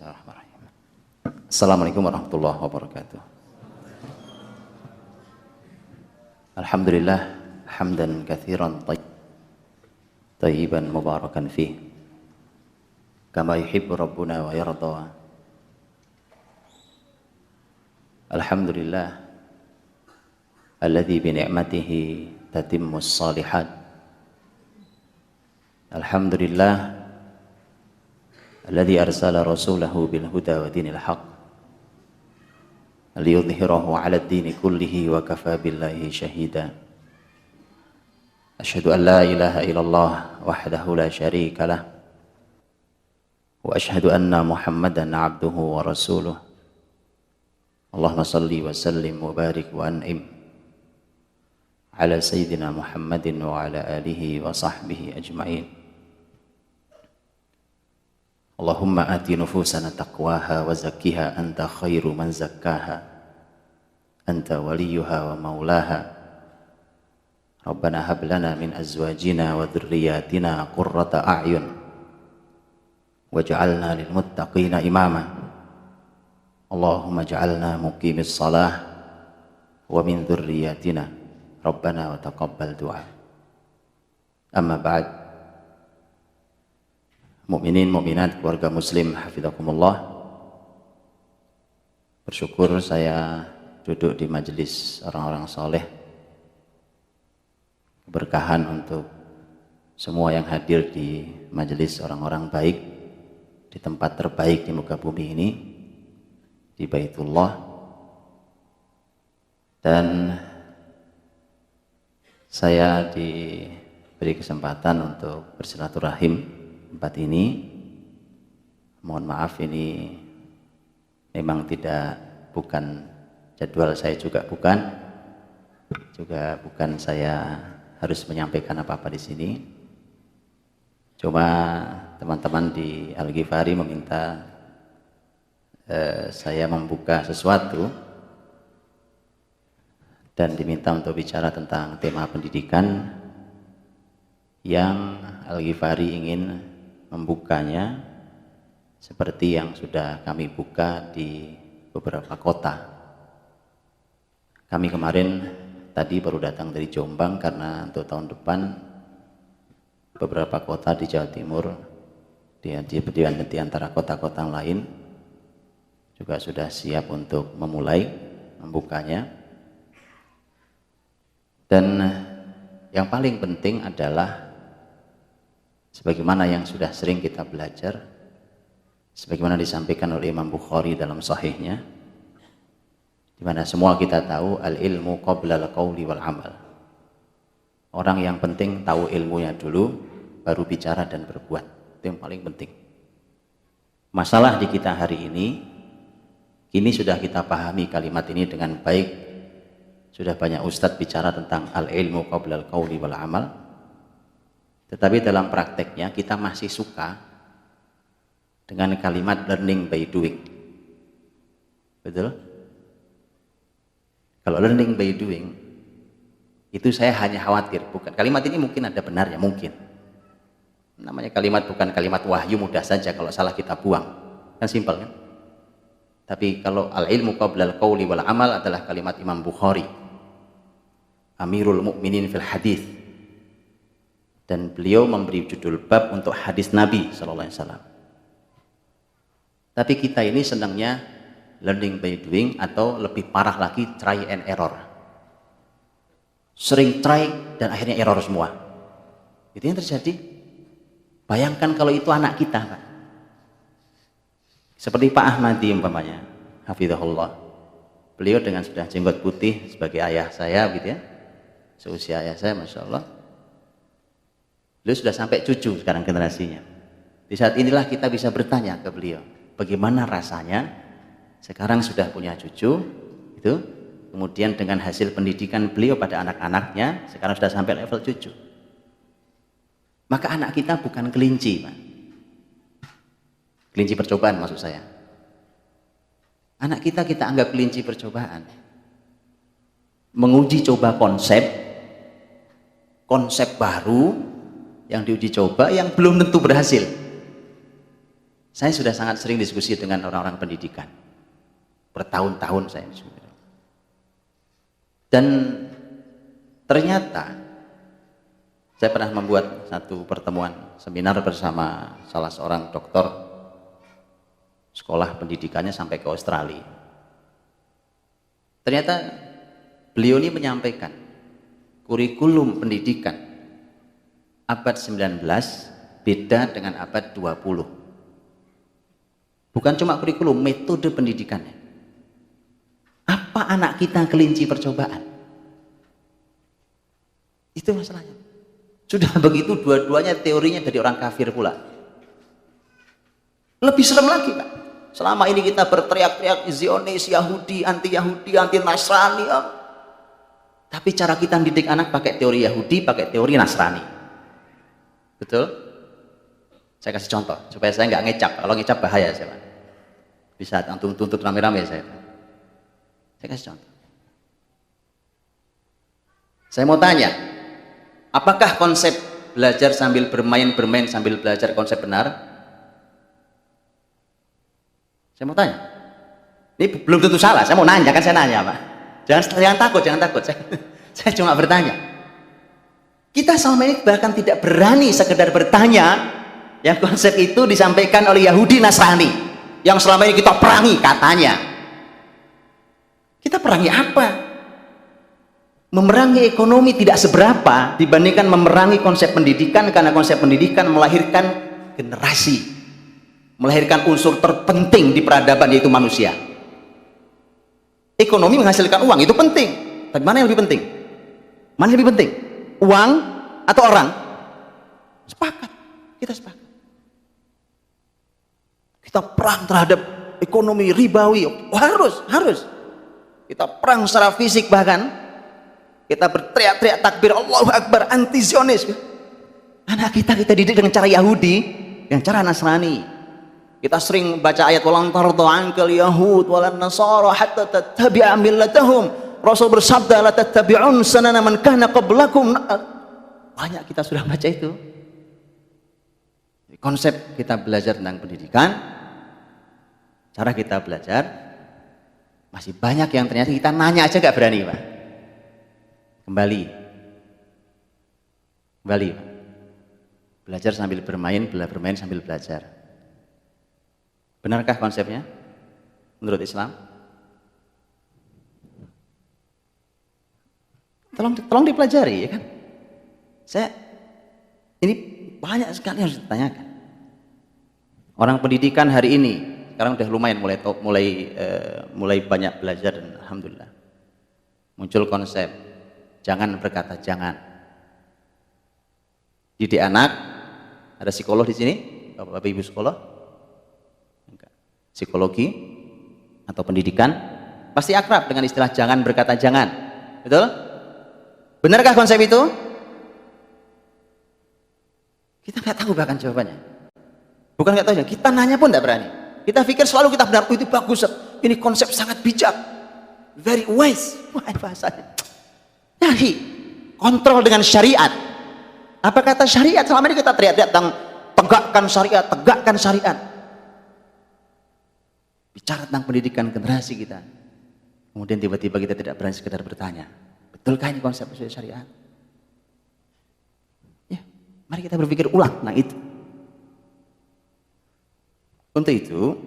Bismillahirrahmanirrahim. Assalamualaikum warahmatullahi wabarakatuh. Alhamdulillah hamdan katsiran thayyiban mubarakan fih kama yuhibbu rabbuna wa yarda. Alhamdulillah alladzi bi ni'matihi tatimmus shalihat. Alhamdulillah alladzi arsala rasulahu bil huda wa dinil haqq liyudhhirahu 'ala ad-dini kullihi wa kafa billahi shahida. Asyhadu an la ilaha illallah wahdahu la syarika lah wa asyhadu anna Muhammadan 'abduhu wa rasuluh. Allahumma salli wa sallim wa barik wa an'im ala sayyidina Muhammadin wa ala alihi wa sahbihi ajma'in. Allahumma ati nufusana taqwaha wa zakkiha anta khairu man zakkaha anta waliyuha wa maulaha. Rabbana hab lana min azwajina wa dhurriyyatina qurrata a'yun waj'alna lil muttaqina imama. Allahumma ja'alna muqimis salah wa min dhurriyyatina Rabbana wa taqabbal du'a. Amma ba'd. Mukminin mukminat keluarga muslim hafizakumullah, bersyukur saya duduk di majelis orang-orang soleh, keberkahan untuk semua yang hadir di majelis orang-orang baik di tempat terbaik di muka bumi ini, di Baitullah. Dan saya diberi kesempatan untuk bersilaturahim tempat ini. Mohon maaf, ini memang bukan jadwal saya, juga bukan saya harus menyampaikan apa-apa di sini. Cuma teman-teman di Al-Ghifari meminta saya membuka sesuatu dan diminta untuk bicara tentang tema pendidikan yang Al-Ghifari ingin membukanya seperti yang sudah kami buka di beberapa kota. Kami kemarin tadi baru datang dari Jombang karena untuk tahun depan beberapa kota di Jawa Timur di antara kota-kota lain juga sudah siap untuk memulai membukanya. Dan yang paling penting adalah sebagaimana yang sudah sering kita belajar, sebagaimana disampaikan oleh Imam Bukhari dalam sahihnya, di mana semua kita tahu al-ilmu qabla al-qawli wal amal. Orang yang penting tahu ilmunya dulu, baru bicara dan berbuat. Itu yang paling penting. Masalah di kita hari ini, kini sudah kita pahami kalimat ini dengan baik. Sudah banyak ustadz bicara tentang al-ilmu qabla al-qawli wal amal. Tetapi dalam prakteknya kita masih suka dengan kalimat learning by doing. Betul? Kalau learning by doing itu saya hanya khawatir, bukan kalimat ini mungkin ada benarnya, mungkin. Namanya kalimat bukan kalimat wahyu, mudah saja kalau salah kita buang. Kan simpel kan? Tapi kalau al-ilmu qabla al-qawli wal amal adalah kalimat Imam Bukhari, Amirul Mukminin fil hadis. Dan beliau memberi judul bab untuk hadis Nabi sallallahu alaihi wasallam. Tapi kita ini senangnya learning by doing, atau lebih parah lagi try and error. Sering try dan akhirnya error semua. Itu yang terjadi. Bayangkan kalau itu anak kita, Pak. Seperti Pak Ahmadi umpamanya, hafizahullah. Beliau dengan sudah jenggot putih sebagai ayah saya gitu ya. Seusia ayah saya, Masya Allah. Beliau sudah sampai cucu sekarang generasinya. Di saat inilah kita bisa bertanya ke beliau, bagaimana rasanya sekarang sudah punya cucu, itu kemudian dengan hasil pendidikan beliau pada anak-anaknya, sekarang sudah sampai level cucu. Maka anak kita bukan kelinci, Pak. Kelinci percobaan maksud saya. Anak kita anggap kelinci percobaan. Menguji coba konsep baru yang diuji coba yang belum tentu berhasil. Saya sudah sangat sering diskusi dengan orang-orang pendidikan. Bertahun-tahun saya diskusi. Dan ternyata saya pernah membuat satu pertemuan seminar bersama salah seorang dokter sekolah pendidikannya sampai ke Australia. Ternyata beliau ini menyampaikan kurikulum pendidikan abad 19 beda dengan abad 20. Bukan cuma kurikulum, metode pendidikannya. Apa anak kita kelinci percobaan? Itu masalahnya. Sudah begitu dua-duanya teorinya dari orang kafir pula. Lebih serem lagi, Pak. Selama ini kita berteriak-teriak Zionis, Yahudi, anti Nasrani. Tapi cara kita mendidik anak pakai teori Yahudi, pakai teori Nasrani. Betul? Saya kasih contoh supaya saya nggak ngecap. Kalau ngecap bahaya saya, Pak. Bisa tuntut rame-rame saya. Saya kasih contoh. Saya mau tanya, apakah konsep belajar sambil bermain sambil belajar konsep benar? Saya mau tanya. Ini belum tentu salah, saya mau nanya, kan saya nanya, Pak. Jangan takut. Saya cuma bertanya. Kita selama ini bahkan tidak berani sekedar bertanya yang konsep itu disampaikan oleh Yahudi Nasrani yang selama ini kita perangi katanya. Kita perangi apa? Memerangi ekonomi tidak seberapa dibandingkan memerangi konsep pendidikan, karena konsep pendidikan melahirkan generasi, melahirkan unsur terpenting di peradaban, yaitu manusia. Ekonomi menghasilkan uang, itu penting. Tapi mana yang lebih penting? Mana yang lebih penting? Uang atau orang? Sepakat, kita sepakat. Kita perang terhadap ekonomi ribawi, harus. Kita perang secara fisik bahkan. Kita berteriak-teriak takbir Allahu Akbar anti Zionis. Anak kita didik dengan cara Yahudi, dengan cara Nasrani. Kita sering baca ayat walan tarda ankal yahud walan nasara hatta tattabi'a millatahum. Rasul bersabda la tattabi'un sanana man kana qablakum. Banyak kita sudah baca itu. Konsep kita belajar tentang pendidikan, cara kita belajar, masih banyak yang ternyata kita nanya aja gak berani, Pak. Kembali Pak. Belajar sambil bermain sambil belajar. Benarkah konsepnya menurut Islam? Tolong dipelajari, ya kan? Ini banyak sekali yang harus ditanyakan. Orang pendidikan hari ini sekarang udah lumayan mulai banyak belajar, dan alhamdulillah muncul konsep jangan berkata jangan. Didik anak, ada psikolog di sini, Bapak Ibu psikolog, psikologi atau pendidikan, pasti akrab dengan istilah jangan berkata jangan, betul? Benarkah konsep itu? Kita nggak tahu bahkan jawabannya. Bukan nggak tahu, kita nanya pun nggak berani. Kita pikir selalu kita benar, itu bagus, ini konsep sangat bijak, very wise, bahasanya. Nahi, kontrol dengan syariat. Apa kata syariat? Selama ini kita teriak-teriak tentang tegakkan syariat. Bicara tentang pendidikan generasi kita. Kemudian tiba-tiba kita tidak berani sekedar bertanya, betulkah ini konsep syariat? Ya, mari kita berpikir ulang tentang itu. Untuk itu,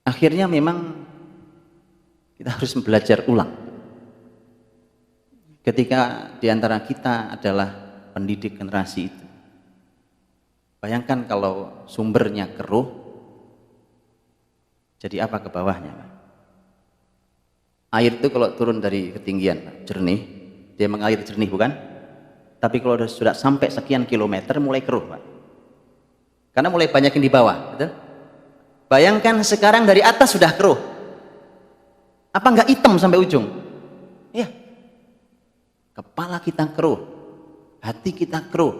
akhirnya memang kita harus belajar ulang. Ketika diantara kita adalah pendidik generasi itu, bayangkan kalau sumbernya keruh, jadi apa ke bawahnya? Air itu kalau turun dari ketinggian jernih, dia mengalir jernih, bukan? Tapi kalau sudah sampai sekian kilometer mulai keruh, Pak. Karena mulai banyak yang di bawah, betul? Bayangkan sekarang dari atas sudah keruh, apa enggak hitam sampai ujung? Iya. Kepala kita keruh, hati kita keruh,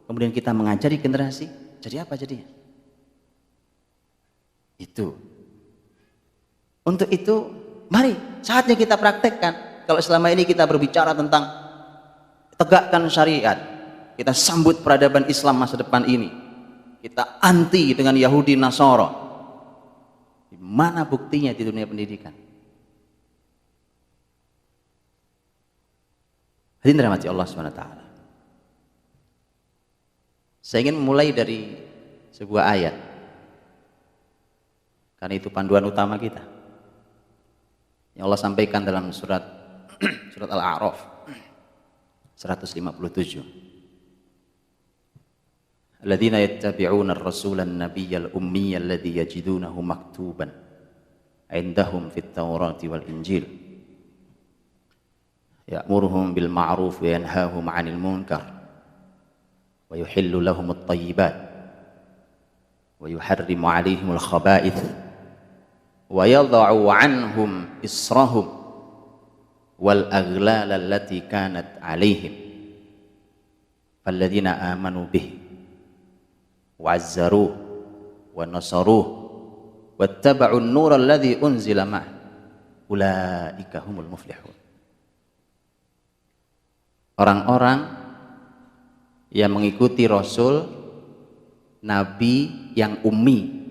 kemudian kita mengajari generasi, jadi apa jadinya? Itu. Untuk itu, mari saatnya kita praktekkan. Kalau selama ini kita berbicara tentang tegakkan syariat, kita sambut peradaban Islam masa depan ini, kita anti dengan Yahudi Nasara. Di mana buktinya di dunia pendidikan? Hadirin dirahmati Allah Subhanahu wa taala. Saya ingin memulai dari sebuah ayat. Karena itu panduan utama kita. Yang Allah sampaikan dalam surat Al-A'raf 157. Alladzina yattabi'una ar-rasula an-nabiyya al-ummiyya alladhi yajidunahu maktuban 'indahum fit-taurati wal-injil. Ya'muruhum bil ma'ruf wa yanhahum 'anil munkar wa yuhillu lahum at-tayyibat wa yuharrimu 'alaihim al-khaba'ith wa yadha'u 'anhum israhum wal aghlal allati kanat 'alaihim falladzina amanu bihi wa'azzaruhu wa nasaruhu wattaba'u an-nura alladhi unzila ma'ah ulaika humul muflihun. Orang-orang yang mengikuti Rasul Nabi yang ummi.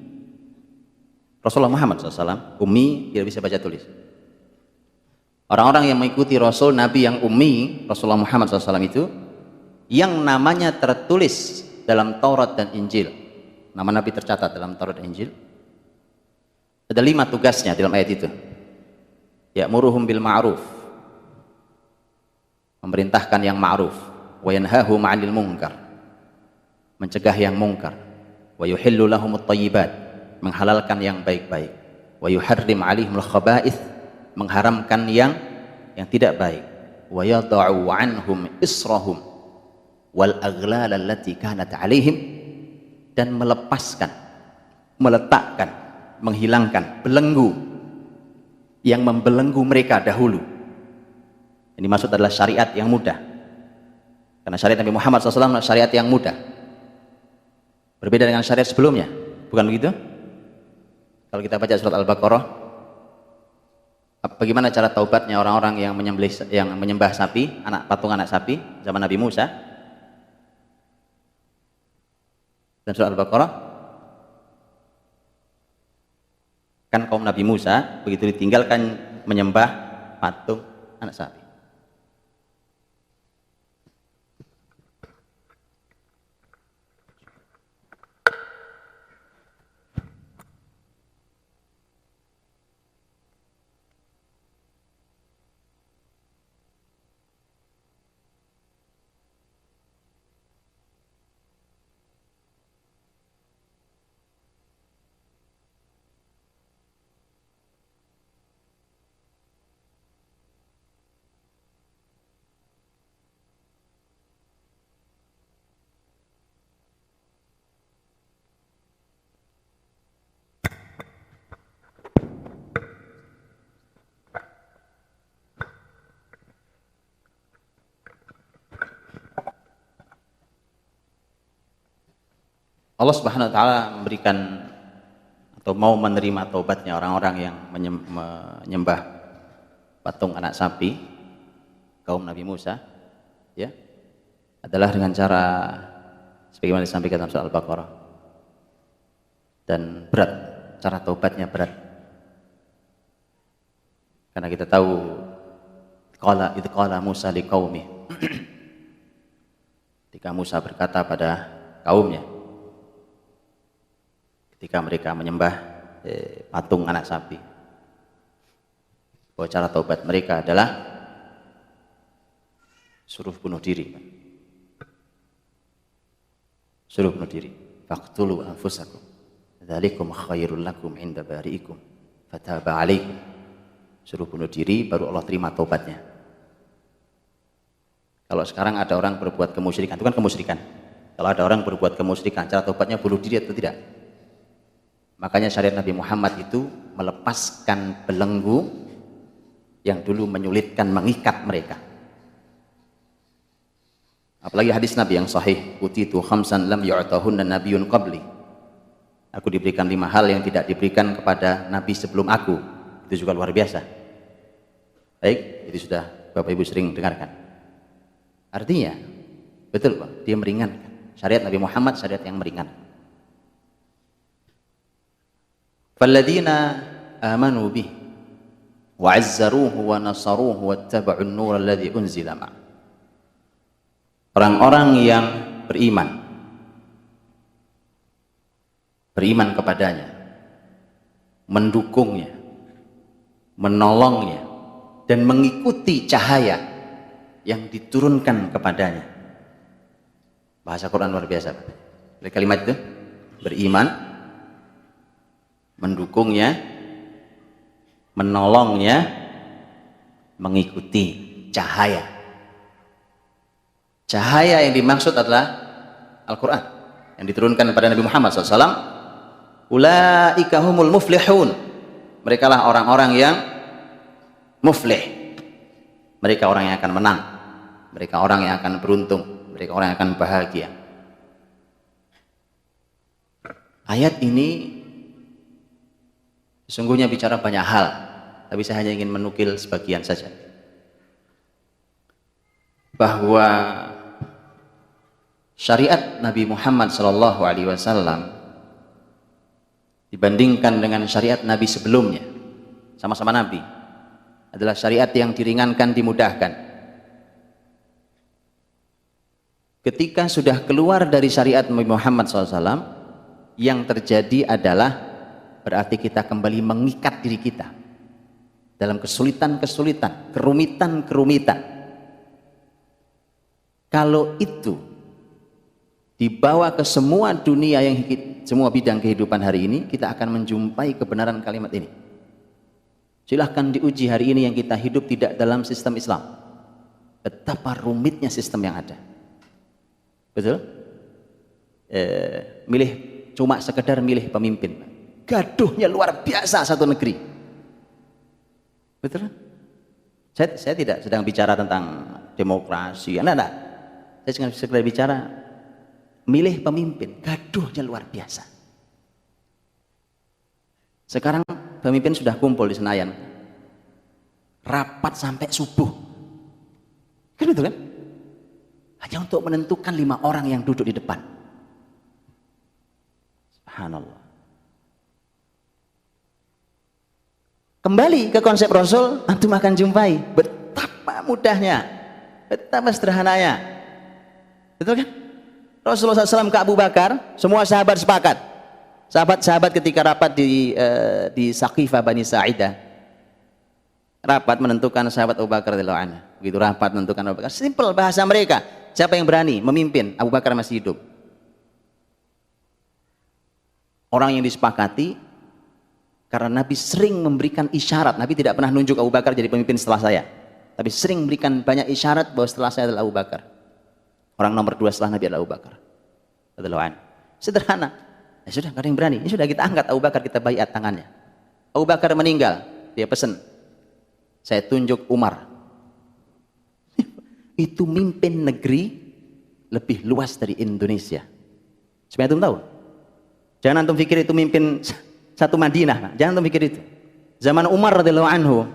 Rasulullah Muhammad SAW ummi, tidak bisa baca tulis. Orang-orang yang mengikuti Rasul Nabi yang ummi, Rasulullah Muhammad SAW itu, yang namanya tertulis dalam Taurat dan Injil. Nama Nabi tercatat dalam Taurat dan Injil. Ada 5 tugasnya dalam ayat itu. Ya'muruhum bil ma'ruf, memerintahkan yang ma'ruf, wa yanhahum 'anil munkar, mencegah yang mungkar, wa yuhillu lahumut thayyibat, menghalalkan yang baik-baik, wa yuharrim 'alaihimul khaba'ith, mengharamkan yang tidak baik, wa yadha'u 'anhum israhum wal aghlal allati kanat 'alaihim, dan melepaskan, meletakkan, menghilangkan belenggu yang membelenggu mereka dahulu. Ini maksud adalah syariat yang mudah. Karena syariat Nabi Muhammad SAW syariat yang mudah. Berbeda dengan syariat sebelumnya. Bukan begitu? Kalau kita baca surat Al-Baqarah, bagaimana cara taubatnya orang-orang yang menyembah sapi, patung anak sapi zaman Nabi Musa? Dan surat Al-Baqarah, kan kaum Nabi Musa begitu ditinggalkan menyembah patung anak sapi. Allah Subhanahu wa taala memberikan atau mau menerima taubatnya orang-orang yang menyembah patung anak sapi kaum Nabi Musa, ya, adalah dengan cara sebagaimana disampaikan dalam surah Al-Baqarah. Dan berat, cara taubatnya berat. Karena kita tahu idz qala Musa liqaumi, ketika Musa berkata pada kaumnya ketika mereka menyembah patung anak sapi, bahwa cara taubat mereka adalah suruh bunuh diri. Suruh bunuh diri. Faqtulu anfusakum dzalikum khairul lakum 'inda bari'ikum fataba 'alaikum. Suruh bunuh diri baru Allah terima taubatnya. Kalau sekarang ada orang berbuat kemusyrikan, itu kan kemusyrikan. Kalau ada orang berbuat kemusyrikan, cara taubatnya bunuh diri atau tidak? Makanya syariat Nabi Muhammad itu melepaskan belenggu yang dulu menyulitkan, mengikat mereka. Apalagi hadis Nabi yang sahih, utitu khamsan lam yu'tahunna nabiyyun qabli. Aku diberikan 5 hal yang tidak diberikan kepada nabi sebelum aku. Itu juga luar biasa. Baik, itu sudah Bapak Ibu sering dengarkan. Artinya, betul Pak, dia meringankan. Syariat Nabi Muhammad syariat yang meringankan. Falladzina amanu bih wa 'azzaruhu wa nasaruhu wattaba'un nur alladzi unzila ma'. Orang-orang yang beriman kepadanya, mendukungnya, menolongnya, dan mengikuti cahaya yang diturunkan kepadanya. Bahasa Quran luar biasa. Dari kalimat itu, beriman, mendukungnya, menolongnya, mengikuti cahaya. Cahaya yang dimaksud adalah Al-Quran yang diturunkan kepada Nabi Muhammad SAW. Ulaika humul muflihun. Mereka lah orang-orang yang muflih. Mereka orang yang akan menang. Mereka orang yang akan beruntung. Mereka orang yang akan bahagia. Ayat ini sesungguhnya bicara banyak hal, tapi saya hanya ingin menukil sebagian saja. Bahwa syariat Nabi Muhammad SAW dibandingkan dengan syariat Nabi sebelumnya, sama-sama Nabi, adalah syariat yang diringankan, dimudahkan. Ketika sudah keluar dari syariat Nabi Muhammad SAW, yang terjadi adalah berarti kita kembali mengikat diri kita dalam kesulitan-kesulitan, kerumitan-kerumitan. Kalau itu dibawa ke semua dunia, semua bidang kehidupan hari ini, kita akan menjumpai kebenaran kalimat ini. Silahkan diuji hari ini yang kita hidup tidak dalam sistem Islam, betapa rumitnya sistem yang ada. Betul? Cuma sekedar milih pemimpin, gaduhnya luar biasa satu negeri. Betul? Saya tidak sedang bicara tentang demokrasi, enggak. Saya cuma sekedar bicara milih pemimpin, gaduhnya luar biasa. Sekarang pemimpin sudah kumpul di Senayan, rapat sampai subuh, kan itu kan? Hanya untuk menentukan 5 orang yang duduk di depan. Subhanallah. Kembali ke konsep Rasul, antum akan jumpai betapa mudahnya, betapa sederhananya. Betul kan? Rasulullah SAW ke Abu Bakar, semua sahabat sepakat. Sahabat-sahabat ketika rapat di Saqifah Bani Sa'idah, rapat menentukan sahabat Abu Bakar radhiyallahu anhu. Begitu rapat menentukan Abu Bakar, simple bahasa mereka. Siapa yang berani memimpin? Abu Bakar masih hidup. Orang yang disepakati karena Nabi sering memberikan isyarat. Nabi tidak pernah nunjuk Abu Bakar jadi pemimpin setelah saya, tapi sering memberikan banyak isyarat bahwa setelah saya adalah Abu Bakar. Orang nomor 2 setelah Nabi adalah Abu Bakar. Sederhana. Ya sudah, nggak ada yang berani. Ya sudah, kita angkat Abu Bakar, kita baiat tangannya. Abu Bakar meninggal, dia pesan, saya tunjuk Umar. Itu mimpin negeri lebih luas dari Indonesia. Supaya antum tahu. Jangan antum pikir itu mimpin satu Madinah. Jangan antum pikir itu. Zaman Umar radhiyallahu anhu,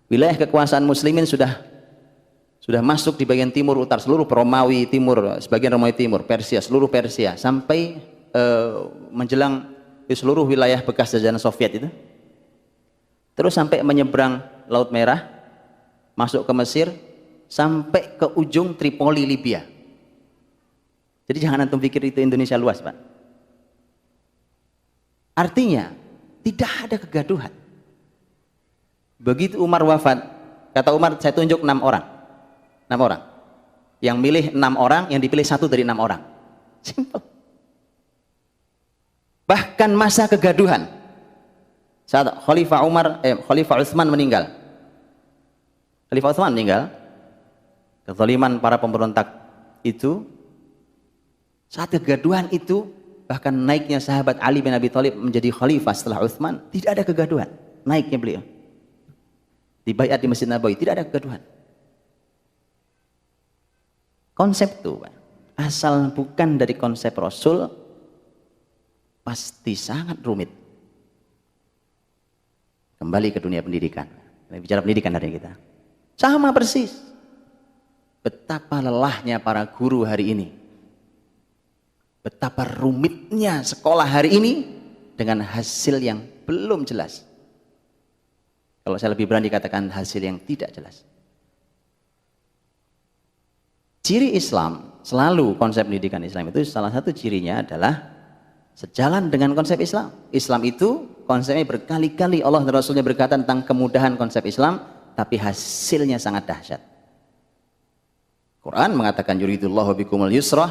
wilayah kekuasaan muslimin sudah masuk di bagian timur utara, seluruh Romawi timur, sebagian Romawi timur, Persia, seluruh Persia, sampai menjelang di seluruh wilayah bekas jajahan Soviet itu. Terus sampai menyeberang Laut Merah, masuk ke Mesir, sampai ke ujung Tripoli, Libya. Jadi jangan antum pikir itu Indonesia luas, Pak. Artinya tidak ada kegaduhan. Begitu Umar wafat, kata Umar, saya tunjuk 6 orang. 6 orang. Yang milih 6 orang, yang dipilih 1 dari 6 orang. Simple. Bahkan masa kegaduhan, saat Khalifah Utsman meninggal. Khalifah Utsman meninggal, kezaliman para pemberontak itu, saat kegaduhan itu, bahkan naiknya sahabat Ali bin Abi Thalib menjadi khalifah setelah Utsman, tidak ada kegaduhan. Naiknya beliau di baiat di Masjid Nabawi, tidak ada kegaduhan. Konsep itu, asal bukan dari konsep Rasul, pasti sangat rumit. Kembali ke dunia pendidikan. Kita bicara pendidikan hari kita. Sama persis. Betapa lelahnya para guru hari ini. Betapa rumitnya sekolah hari ini dengan hasil yang belum jelas. Kalau saya lebih berani katakan hasil yang tidak jelas. Ciri Islam, selalu konsep pendidikan Islam itu salah satu cirinya adalah sejalan dengan konsep Islam. Islam itu konsepnya berkali-kali Allah dan Rasulnya berkata tentang kemudahan konsep Islam, tapi hasilnya sangat dahsyat. Quran mengatakan yuridullahu bikumul yusra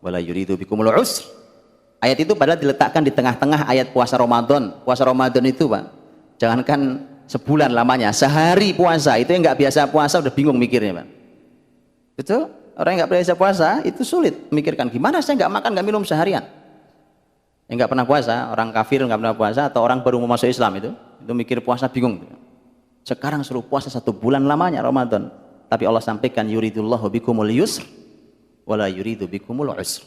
wala yuridu bikumul usr. Ayat itu padahal diletakkan di tengah-tengah ayat puasa Ramadan. Puasa Ramadan itu, Pak, jangankan sebulan lamanya, sehari puasa itu yang nggak biasa puasa udah bingung mikirnya, Pak. Betul? Orang yang nggak biasa puasa itu sulit memikirkan gimana saya nggak makan nggak minum seharian. Yang nggak pernah puasa, orang kafir nggak pernah puasa atau orang baru mau masuk Islam itu mikir puasa bingung. Sekarang suruh puasa 1 bulan lamanya Ramadan, tapi Allah sampaikan yuridullahu bikumul yusr wala yuridu bikumul usr.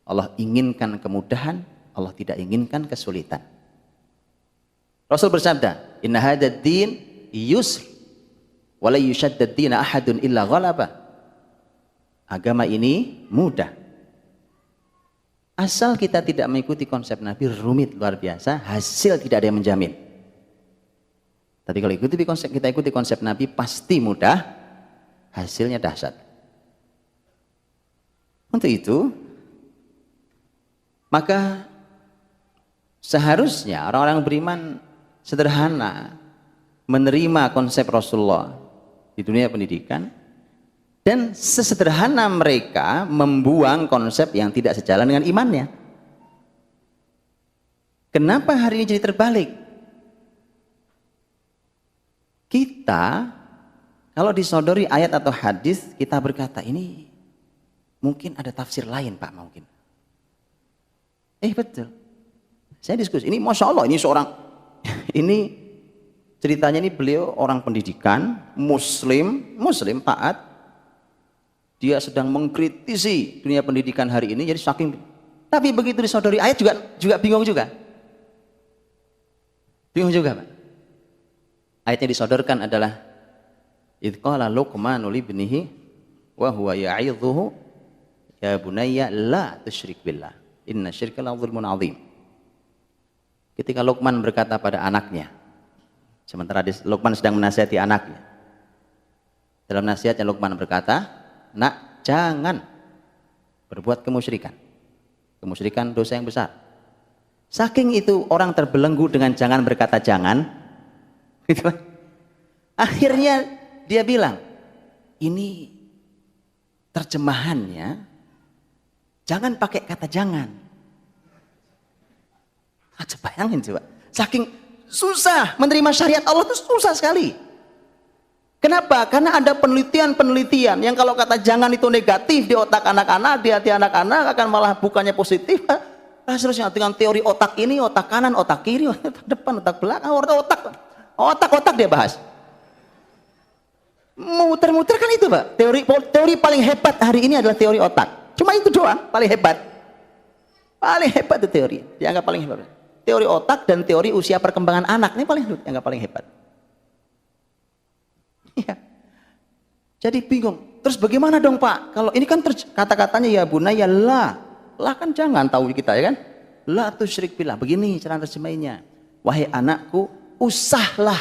Allah inginkan kemudahan, Allah tidak inginkan kesulitan. Rasul bersabda, inna hadzal din yusr wala yushaddad din ahadun illa ghalaba. Agama ini mudah. Asal kita tidak mengikuti konsep Nabi, rumit luar biasa, hasil tidak ada yang menjamin. Tapi kalau kita ikuti konsep Nabi, pasti mudah, hasilnya dahsyat. Untuk itu, maka seharusnya orang-orang beriman sederhana menerima konsep Rasulullah di dunia pendidikan, dan sesederhana mereka membuang konsep yang tidak sejalan dengan imannya. Kenapa hari ini jadi terbalik? Kita kalau disodori ayat atau hadis, kita berkata ini mungkin ada tafsir lain, Pak, mungkin. Betul. Saya diskusi, ini Masya Allah, ini seorang ini ceritanya ini beliau orang pendidikan, muslim taat. Dia sedang mengkritisi dunia pendidikan hari ini, jadi saking, tapi begitu disodori ayat juga bingung juga. Bingung juga, Pak. Ayatnya disodorkan adalah idz qala Luqmanu libnihi wa huwa ya'idhuhu ya bunayya la tusyrik billah inna syirka la dzulmun adzim. Ketika Luqman berkata pada anaknya, sementara Luqman sedang menasihati anaknya, dalam nasihatnya Luqman berkata, nak, jangan berbuat kemusyrikan. Kemusyrikan dosa yang besar. Saking itu orang terbelenggu dengan jangan berkata jangan, gitu. Akhirnya dia bilang, ini terjemahannya jangan pakai kata jangan. Coba bayangin coba. Saking susah menerima syariat Allah itu susah sekali. Kenapa? Karena ada penelitian yang kalau kata jangan itu negatif di otak anak-anak, di hati anak-anak akan malah bukannya positif. Seterusnya dengan teori otak ini, otak kanan, otak kiri, otak depan, otak belakang, otak dia bahas. Muter-muter kan itu, Pak. Teori paling hebat hari ini adalah teori otak. Cuma itu doang, paling hebat. Paling hebat itu teori, dianggap paling hebat. Teori otak dan teori usia perkembangan anak ini dianggap paling hebat. Ya. Jadi bingung. Terus bagaimana dong, Pak? Kalau ini kan kata-katanya ya bunaya lah kan jangan, tahu kita ya kan? La tusyrik billah. Begini cara terjemahinnya. Wahai anakku, usahlah.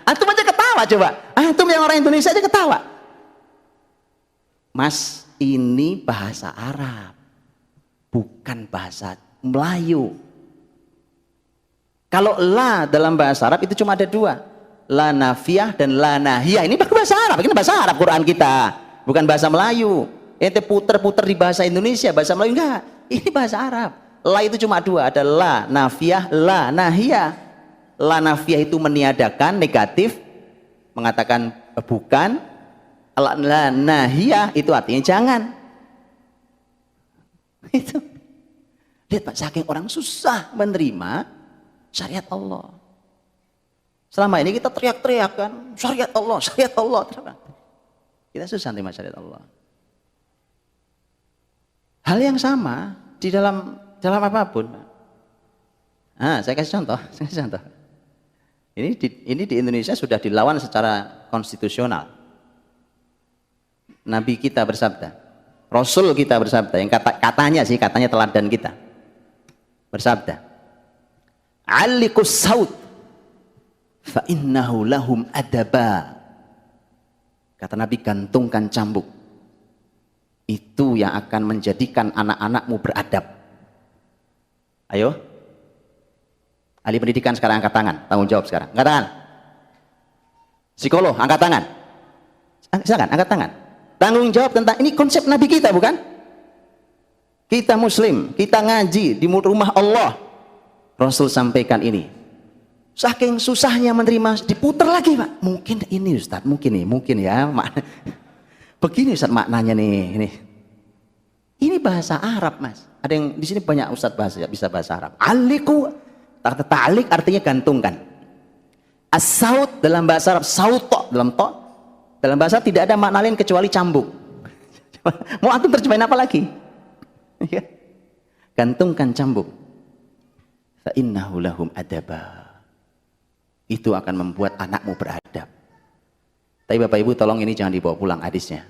Antum aja ketawa coba. Antum yang orang Indonesia aja ketawa. Mas, ini bahasa Arab, bukan bahasa Melayu. Kalau la dalam bahasa Arab itu cuma ada 2. La nafiyah dan la nahiyah. Ini bahasa Arab, ini bahasa Arab Quran kita, bukan bahasa Melayu. Ente puter-puter di bahasa Indonesia, bahasa Melayu enggak. Ini bahasa Arab. La itu cuma 2, ada la nafiyah, la nahiyah. La nafiyah itu meniadakan, negatif, mengatakan bukan. La nahiyah itu artinya jangan. Itu. Lihat, Pak, saking orang susah menerima syariat Allah. Selama ini kita teriak-teriak kan, syariat Allah, syariat Allah. Kita susah menerima syariat Allah. Hal yang sama di dalam apapun. Saya kasih contoh. Ini di Indonesia sudah dilawan secara konstitusional. Nabi kita bersabda, Rasul kita bersabda, yang katanya teladan kita, bersabda, "Alikus saut fa innahu lahum adaba." Kata Nabi, gantungkan cambuk. Itu yang akan menjadikan anak-anakmu beradab. Ayo. Ahli pendidikan sekarang angkat tangan, tanggung jawab sekarang. Angkat tangan. Psikolog, angkat tangan. Silakan, angkat tangan. Tanggung jawab tentang ini konsep Nabi kita, bukan? Kita muslim, kita ngaji di rumah Allah. Rasul sampaikan ini. Saking susahnya menerima, diputar lagi, Pak. Mungkin ini Ustaz, mungkin ya. Begini Ustaz maknanya nih. Ini bahasa Arab, Mas. Ada yang di sini banyak Ustaz bisa bahasa Arab. Aliku, ta'alik artinya gantungkan. As-saut dalam bahasa Arab, sauto dalam bahasa tidak ada makna lain kecuali cambuk. Mau antum terjemahin apa lagi? Gantungkan cambuk. Fa innahu lahum adaba. Itu akan membuat anakmu beradab. Tapi Bapak Ibu tolong ini jangan dibawa pulang hadisnya.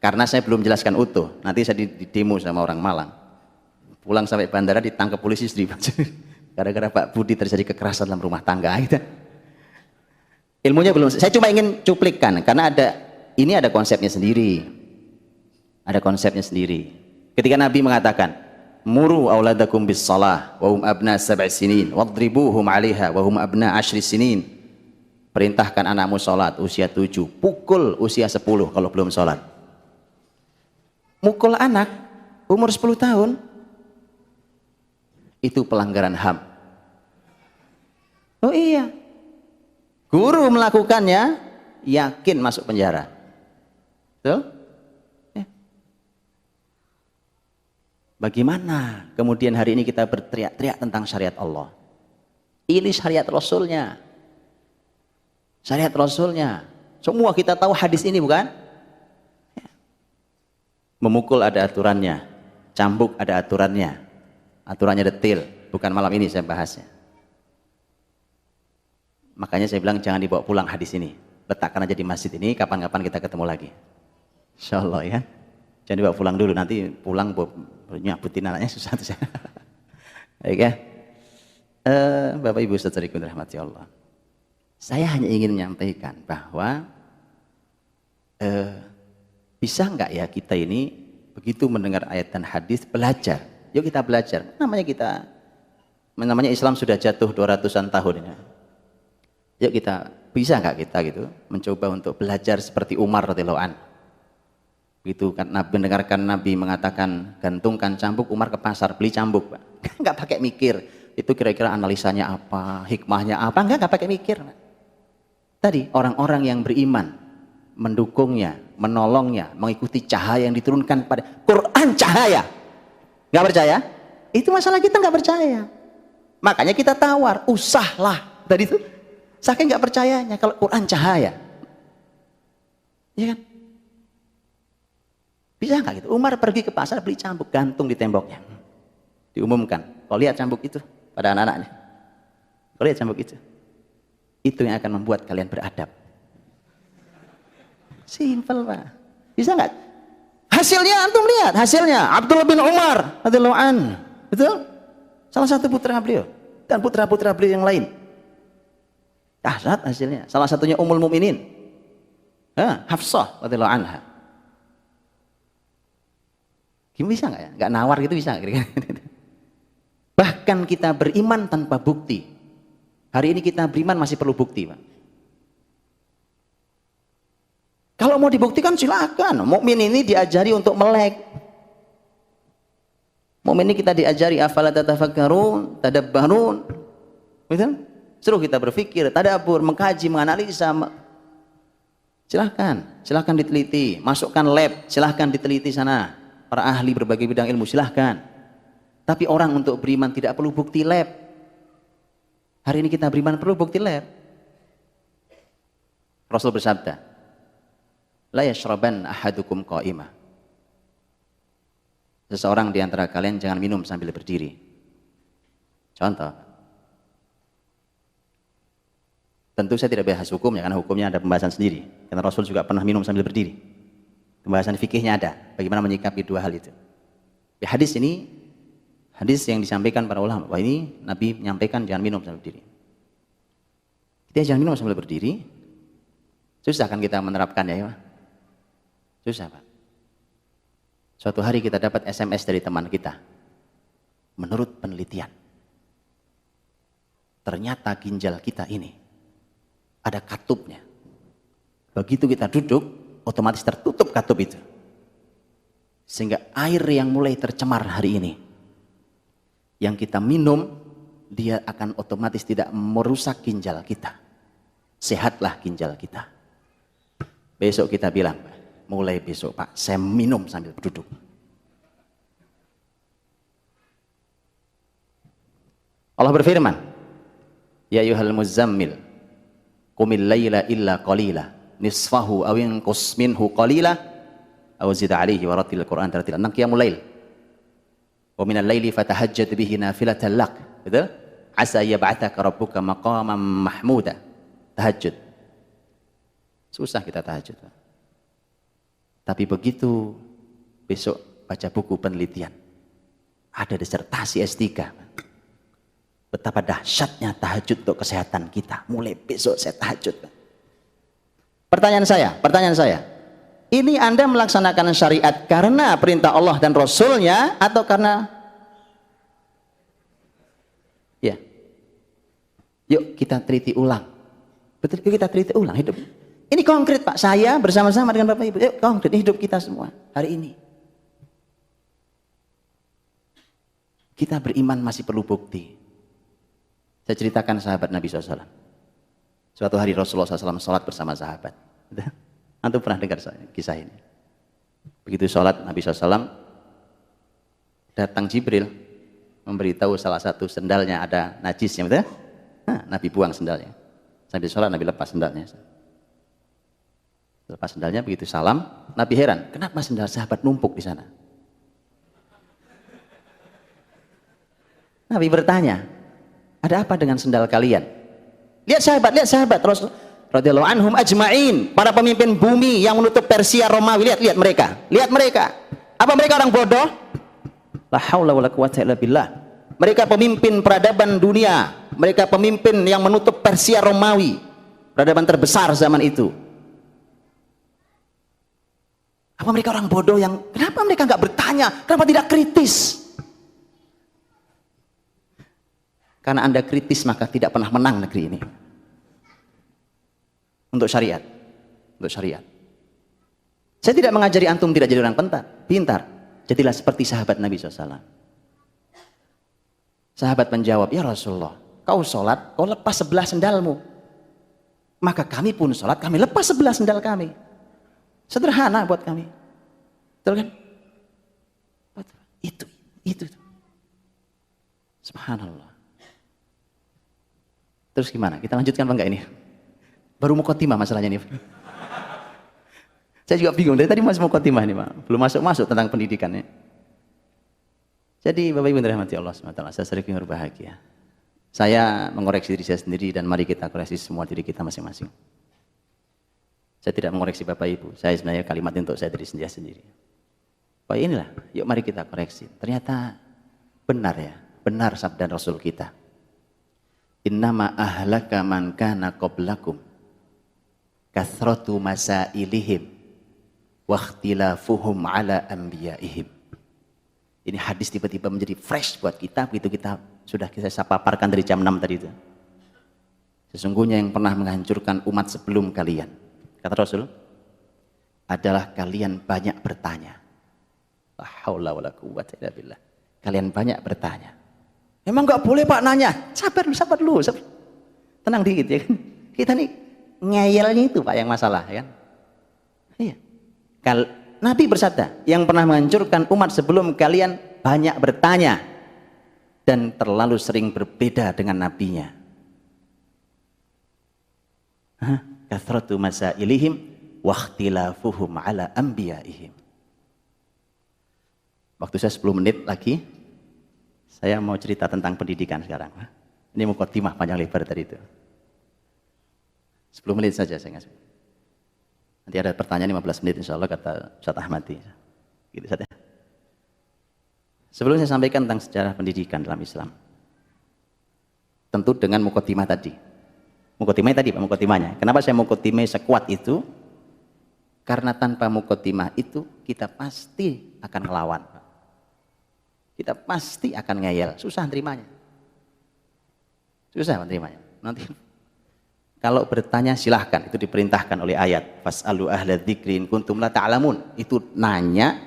Karena saya belum jelaskan utuh. Nanti saya di demo sama orang Malang. Pulang sampai bandara ditangkap polisi istri. Gara-gara Pak Budi terjadi kekerasan dalam rumah tangga. Ilmunya belum. Saya cuma ingin cuplikkan karena ini ada konsepnya sendiri. Ada konsepnya sendiri. Ketika Nabi mengatakan, "Muru auladakum bis shalah wa hum abna 7 sinin wadribuhum 'alaiha wa hum abna 10 sinin." Perintahkan anakmu salat usia 7, pukul usia 10 kalau belum salat. Mukul anak umur 10 tahun itu pelanggaran HAM. Oh iya. Guru melakukannya yakin masuk penjara. Betul? Ya. Bagaimana kemudian hari ini kita berteriak-teriak tentang syariat Allah? Ini syariat Rasulnya. Syariat Rasulnya. Semua kita tahu hadis ini, bukan? Ya. Memukul ada aturannya. Cambuk ada aturannya. Aturannya detail. Bukan malam ini saya bahasnya. Makanya saya bilang jangan dibawa pulang hadis ini. Letakkan aja di masjid ini, kapan-kapan kita ketemu lagi. Insya Allah ya. Jangan dibawa pulang dulu, nanti pulang nyabutin anaknya susah tuh. Baik ya. Bapak Ibu saudariku dirahmati Allah. Saya hanya ingin menyampaikan bahwa bisa nggak ya kita ini begitu mendengar ayat dan hadis belajar. Yuk kita belajar. Namanya Islam sudah jatuh 200-an tahun ini. Yuk kita, bisa nggak kita gitu mencoba untuk belajar seperti Umar radhiyallahu anhu. Gitu kan Nabi mendengarkan Nabi mengatakan gantungkan cambuk, Umar ke pasar beli cambuk, Pak. Nggak pakai mikir. Itu kira-kira analisanya apa, hikmahnya apa, nggak pakai mikir. Tadi orang-orang yang beriman mendukungnya, menolongnya, mengikuti cahaya yang diturunkan pada Quran cahaya. Nggak percaya? Itu masalah kita nggak percaya. Makanya kita tawar, usahlah. Tadi itu saking nggak percayanya kalau Quran cahaya, ya kan? Bisa nggak gitu? Umar pergi ke pasar beli cambuk, gantung di temboknya, diumumkan. Kau lihat cambuk itu pada anak-anaknya. Kau lihat cambuk itu yang akan membuat kalian beradab. Simple Pak. Bisa nggak? Hasilnya antum lihat, hasilnya Abdullah bin Umar radhiyallahu an, betul? Salah satu putra beliau dan putra-putra beliau yang lain. Dahsyat hasilnya. Salah satunya Ummul Mukminin, Hafsah radhiyallahu anha. Gimana bisa nggak ya? Nggak nawar gitu bisa kira-kira. Bahkan kita beriman tanpa bukti. Hari ini kita beriman masih perlu bukti, Pak. Kalau mau dibuktikan silakan. Mukmin ini diajari untuk melek. Mukmin ini kita diajari afala tatafakkarun, tadabbarun. Betul? Suruh kita berpikir, tadabbur, mengkaji, menganalisa. Silahkan diteliti. Masukkan lab, silahkan diteliti sana. Para ahli berbagai bidang ilmu, silahkan. Tapi orang untuk beriman tidak perlu bukti lab. Hari ini kita beriman perlu bukti lab. Rasul bersabda, la yashraban ahadukum qa'imah. Seseorang di antara kalian jangan minum sambil berdiri. Contoh. Tentu saya tidak bahas hukumnya karena hukumnya ada pembahasan sendiri. Karena Rasul juga pernah minum sambil berdiri. Pembahasan fikihnya ada, bagaimana menyikapi dua hal itu. Di hadis ini, hadis yang disampaikan para ulama, bahwa ini Nabi menyampaikan jangan minum sambil berdiri. Kita jangan minum sambil berdiri, susah kan kita menerapkan ya? Susah Pak. Suatu hari kita dapat SMS dari teman kita, menurut penelitian, ternyata ginjal kita ini ada katupnya. Begitu kita duduk, otomatis tertutup katup itu. Sehingga air yang mulai tercemar hari ini, yang kita minum, dia akan otomatis tidak merusak ginjal kita. Sehatlah ginjal kita. Besok kita bilang, mulai besok Pak, saya minum sambil duduk. Allah berfirman, Ya ayyuhal muzammil, qumil laila illa qalila, nisfahu aw inqus minhu qalila aw zid alaihi wa rattil Qur'an tartila. Tentang qiyamul lail. Wa minal laili fatahajjad bihi nafilatan lak. Betul? Asa yab'atsaka rabbuka maqaman mahmuda. Tahajud. Susah kita tahajud. Tapi begitu besok baca buku penelitian, ada disertasi S3. Betapa dahsyatnya tahajud untuk kesehatan kita. Mulai besok saya tahajud. Pertanyaan saya, ini Anda melaksanakan syariat karena perintah Allah dan Rasulnya atau karena ya? Yuk kita teliti ulang. Betul, kita teliti ulang hidup. Ini konkret Pak, saya bersama-sama dengan Bapak Ibu. Yuk konkret hidup kita semua hari ini. Kita beriman masih perlu bukti. Saya ceritakan sahabat Nabi SAW. Suatu hari Rasulullah SAW sholat bersama sahabat. Antum pernah dengar kisah ini? Begitu sholat Nabi SAW, datang Jibril memberitahu salah satu sendalnya ada najisnya, betul? Nah, Nabi buang sendalnya. Sambil sholat Nabi lepas sendalnya. Lepas sendalnya, begitu salam, Nabi heran, kenapa sendal sahabat numpuk di sana? Nabi bertanya, ada apa dengan sendal kalian? Lihat sahabat Rasul radhiyallahu anhum ajma'in, para pemimpin bumi yang menutup Persia Romawi, lihat mereka. Apa mereka orang bodoh? La haula wala quwwata illa billah. Mereka pemimpin peradaban dunia, mereka pemimpin yang menutup Persia Romawi, peradaban terbesar zaman itu. Apa mereka orang bodoh yang, kenapa mereka nggak bertanya, kenapa tidak kritis? Karena Anda kritis maka tidak pernah menang negeri ini. Untuk syariat. Saya tidak mengajari antum tidak jadi orang pintar. Jadilah seperti sahabat Nabi SAW. Sahabat menjawab, ya Rasulullah, kau sholat, kau lepas sebelah sendalmu. Maka kami pun sholat, kami lepas sebelah sendal kami. Sederhana buat kami. Betul kan? Itu. Subhanallah. Terus gimana? Kita lanjutkan apa enggak ini? Baru mukotimah masalahnya nih. Saya juga bingung, dari tadi masih mukotimah nih Pak. Belum masuk tentang pendidikannya. Jadi Bapak Ibu dirahmati Allah SWT, saya sering berbahagia. Saya mengoreksi diri saya sendiri dan mari kita koreksi semua diri kita masing-masing. Saya tidak mengoreksi Bapak Ibu, saya sebenarnya kalimat untuk saya diri sendiri. Pak inilah, yuk mari kita koreksi. Ternyata benar sabda Rasul kita. Innama ahlaka man kana qablakum kathratu masailihim wa ikhtilafuhum ala anbiyaihim. Ini hadis tiba-tiba menjadi fresh buat kita begitu kita sudah saya paparkan dari jam 6 tadi itu. Sesungguhnya yang pernah menghancurkan umat sebelum kalian, kata Rasul, adalah kalian banyak bertanya. La haula wala quwwata illa billah. Kalian banyak bertanya. Memang nggak boleh Pak nanya. Sabar dulu. Tenang dikit ya kan. Kita nih ngeyelnya itu Pak yang masalah ya kan. Iya. Nabi bersabda, yang pernah menghancurkan umat sebelum kalian banyak bertanya dan terlalu sering berbeda dengan nabinya. Kathratu masailihim wa ikhtilafuhum ala anbiyaihim. Waktu saya 10 menit lagi. Saya mau cerita tentang pendidikan sekarang. Ini mukotimah panjang lebar tadi itu. 10 menit saja saya ngasih. Nanti ada pertanyaan 15 menit insya Allah kata Ustaz Ahmadi. Gitu Ustaz ya. Sebelum saya sampaikan tentang sejarah pendidikan dalam Islam, tentu dengan mukotimah tadi. Mukotimahnya tadi Pak, mukotimahnya. Kenapa saya mukotimah sekuat itu? Karena tanpa mukotimah itu kita pasti akan ngelawan. Kita pasti akan ngeyel, susah terimanya. Susah menerimanya. Nanti kalau bertanya silahkan, itu diperintahkan oleh ayat. Fas'alu ahla dzikri in kuntum la ta'lamun. Itu nanya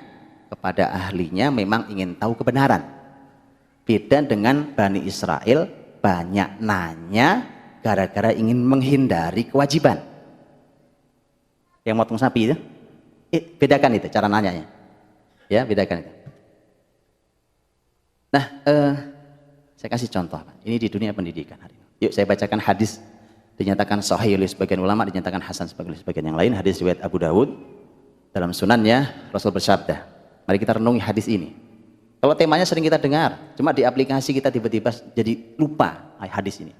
kepada ahlinya memang ingin tahu kebenaran. Beda dengan Bani Israel, banyak nanya gara-gara ingin menghindari kewajiban. Yang motong sapi itu, bedakan itu cara nanyanya. Ya, bedakan itu. Nah, saya kasih contoh, ini di dunia pendidikan hari ini. Yuk saya bacakan hadis dinyatakan sahih oleh sebagian ulama, dinyatakan hasan oleh sebagian yang lain. Hadis riwayat Abu Dawud dalam sunannya Rasul bersabda. Mari kita renungi hadis ini. Kalau temanya sering kita dengar, cuma di aplikasi kita tiba-tiba jadi lupa hadis ini.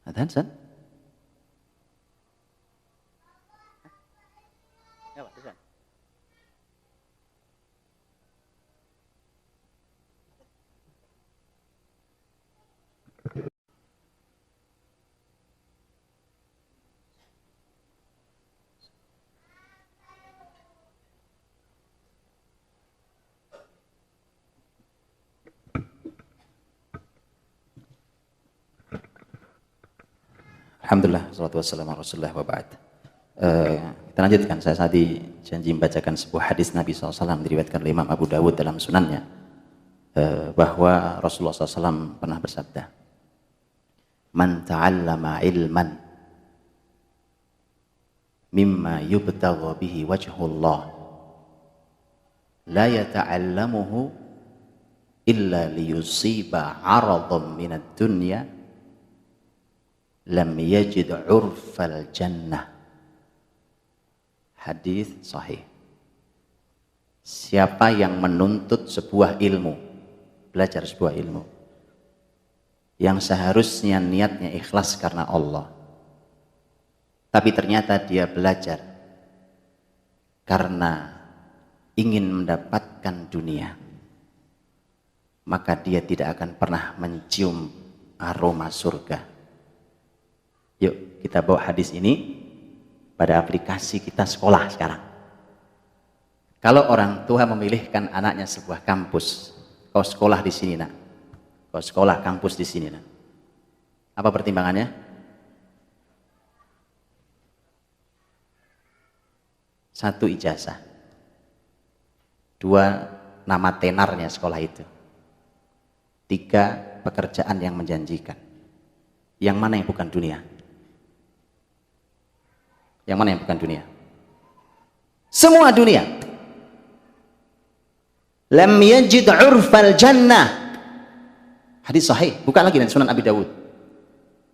Adhan, San? Alhamdulillah, salatu wassalamu ala rasulillah wa ba'd. Kita lanjutkan, saya tadi janji membacakan sebuah hadis Nabi SAW diriwayatkan oleh Imam Abu Dawud dalam sunannya, bahwa Rasulullah SAW pernah bersabda, man ta'allama ilman mimma yubtagha bihi wajhullah la yata'allamuhu illa liyusiba 'aradan minad dunya lam yajid 'urfal jannah. Hadis sahih. Siapa yang menuntut sebuah ilmu, belajar sebuah ilmu yang seharusnya niatnya ikhlas karena Allah, tapi ternyata dia belajar karena ingin mendapatkan dunia, maka dia tidak akan pernah mencium aroma surga. Yuk kita bawa hadis ini pada aplikasi kita sekolah sekarang. Kalau orang tua memilihkan anaknya sebuah kampus, kau sekolah di sini nak, kau sekolah kampus di sini nak, apa pertimbangannya? Satu, ijazah. Dua, nama tenarnya sekolah itu. Tiga, pekerjaan yang menjanjikan. Yang mana yang bukan dunia? Yang mana yang bukan dunia? Semua dunia. Lam yajid 'urfal jannah. Hadis sahih, bukan lagi dari Sunan Abi Dawud.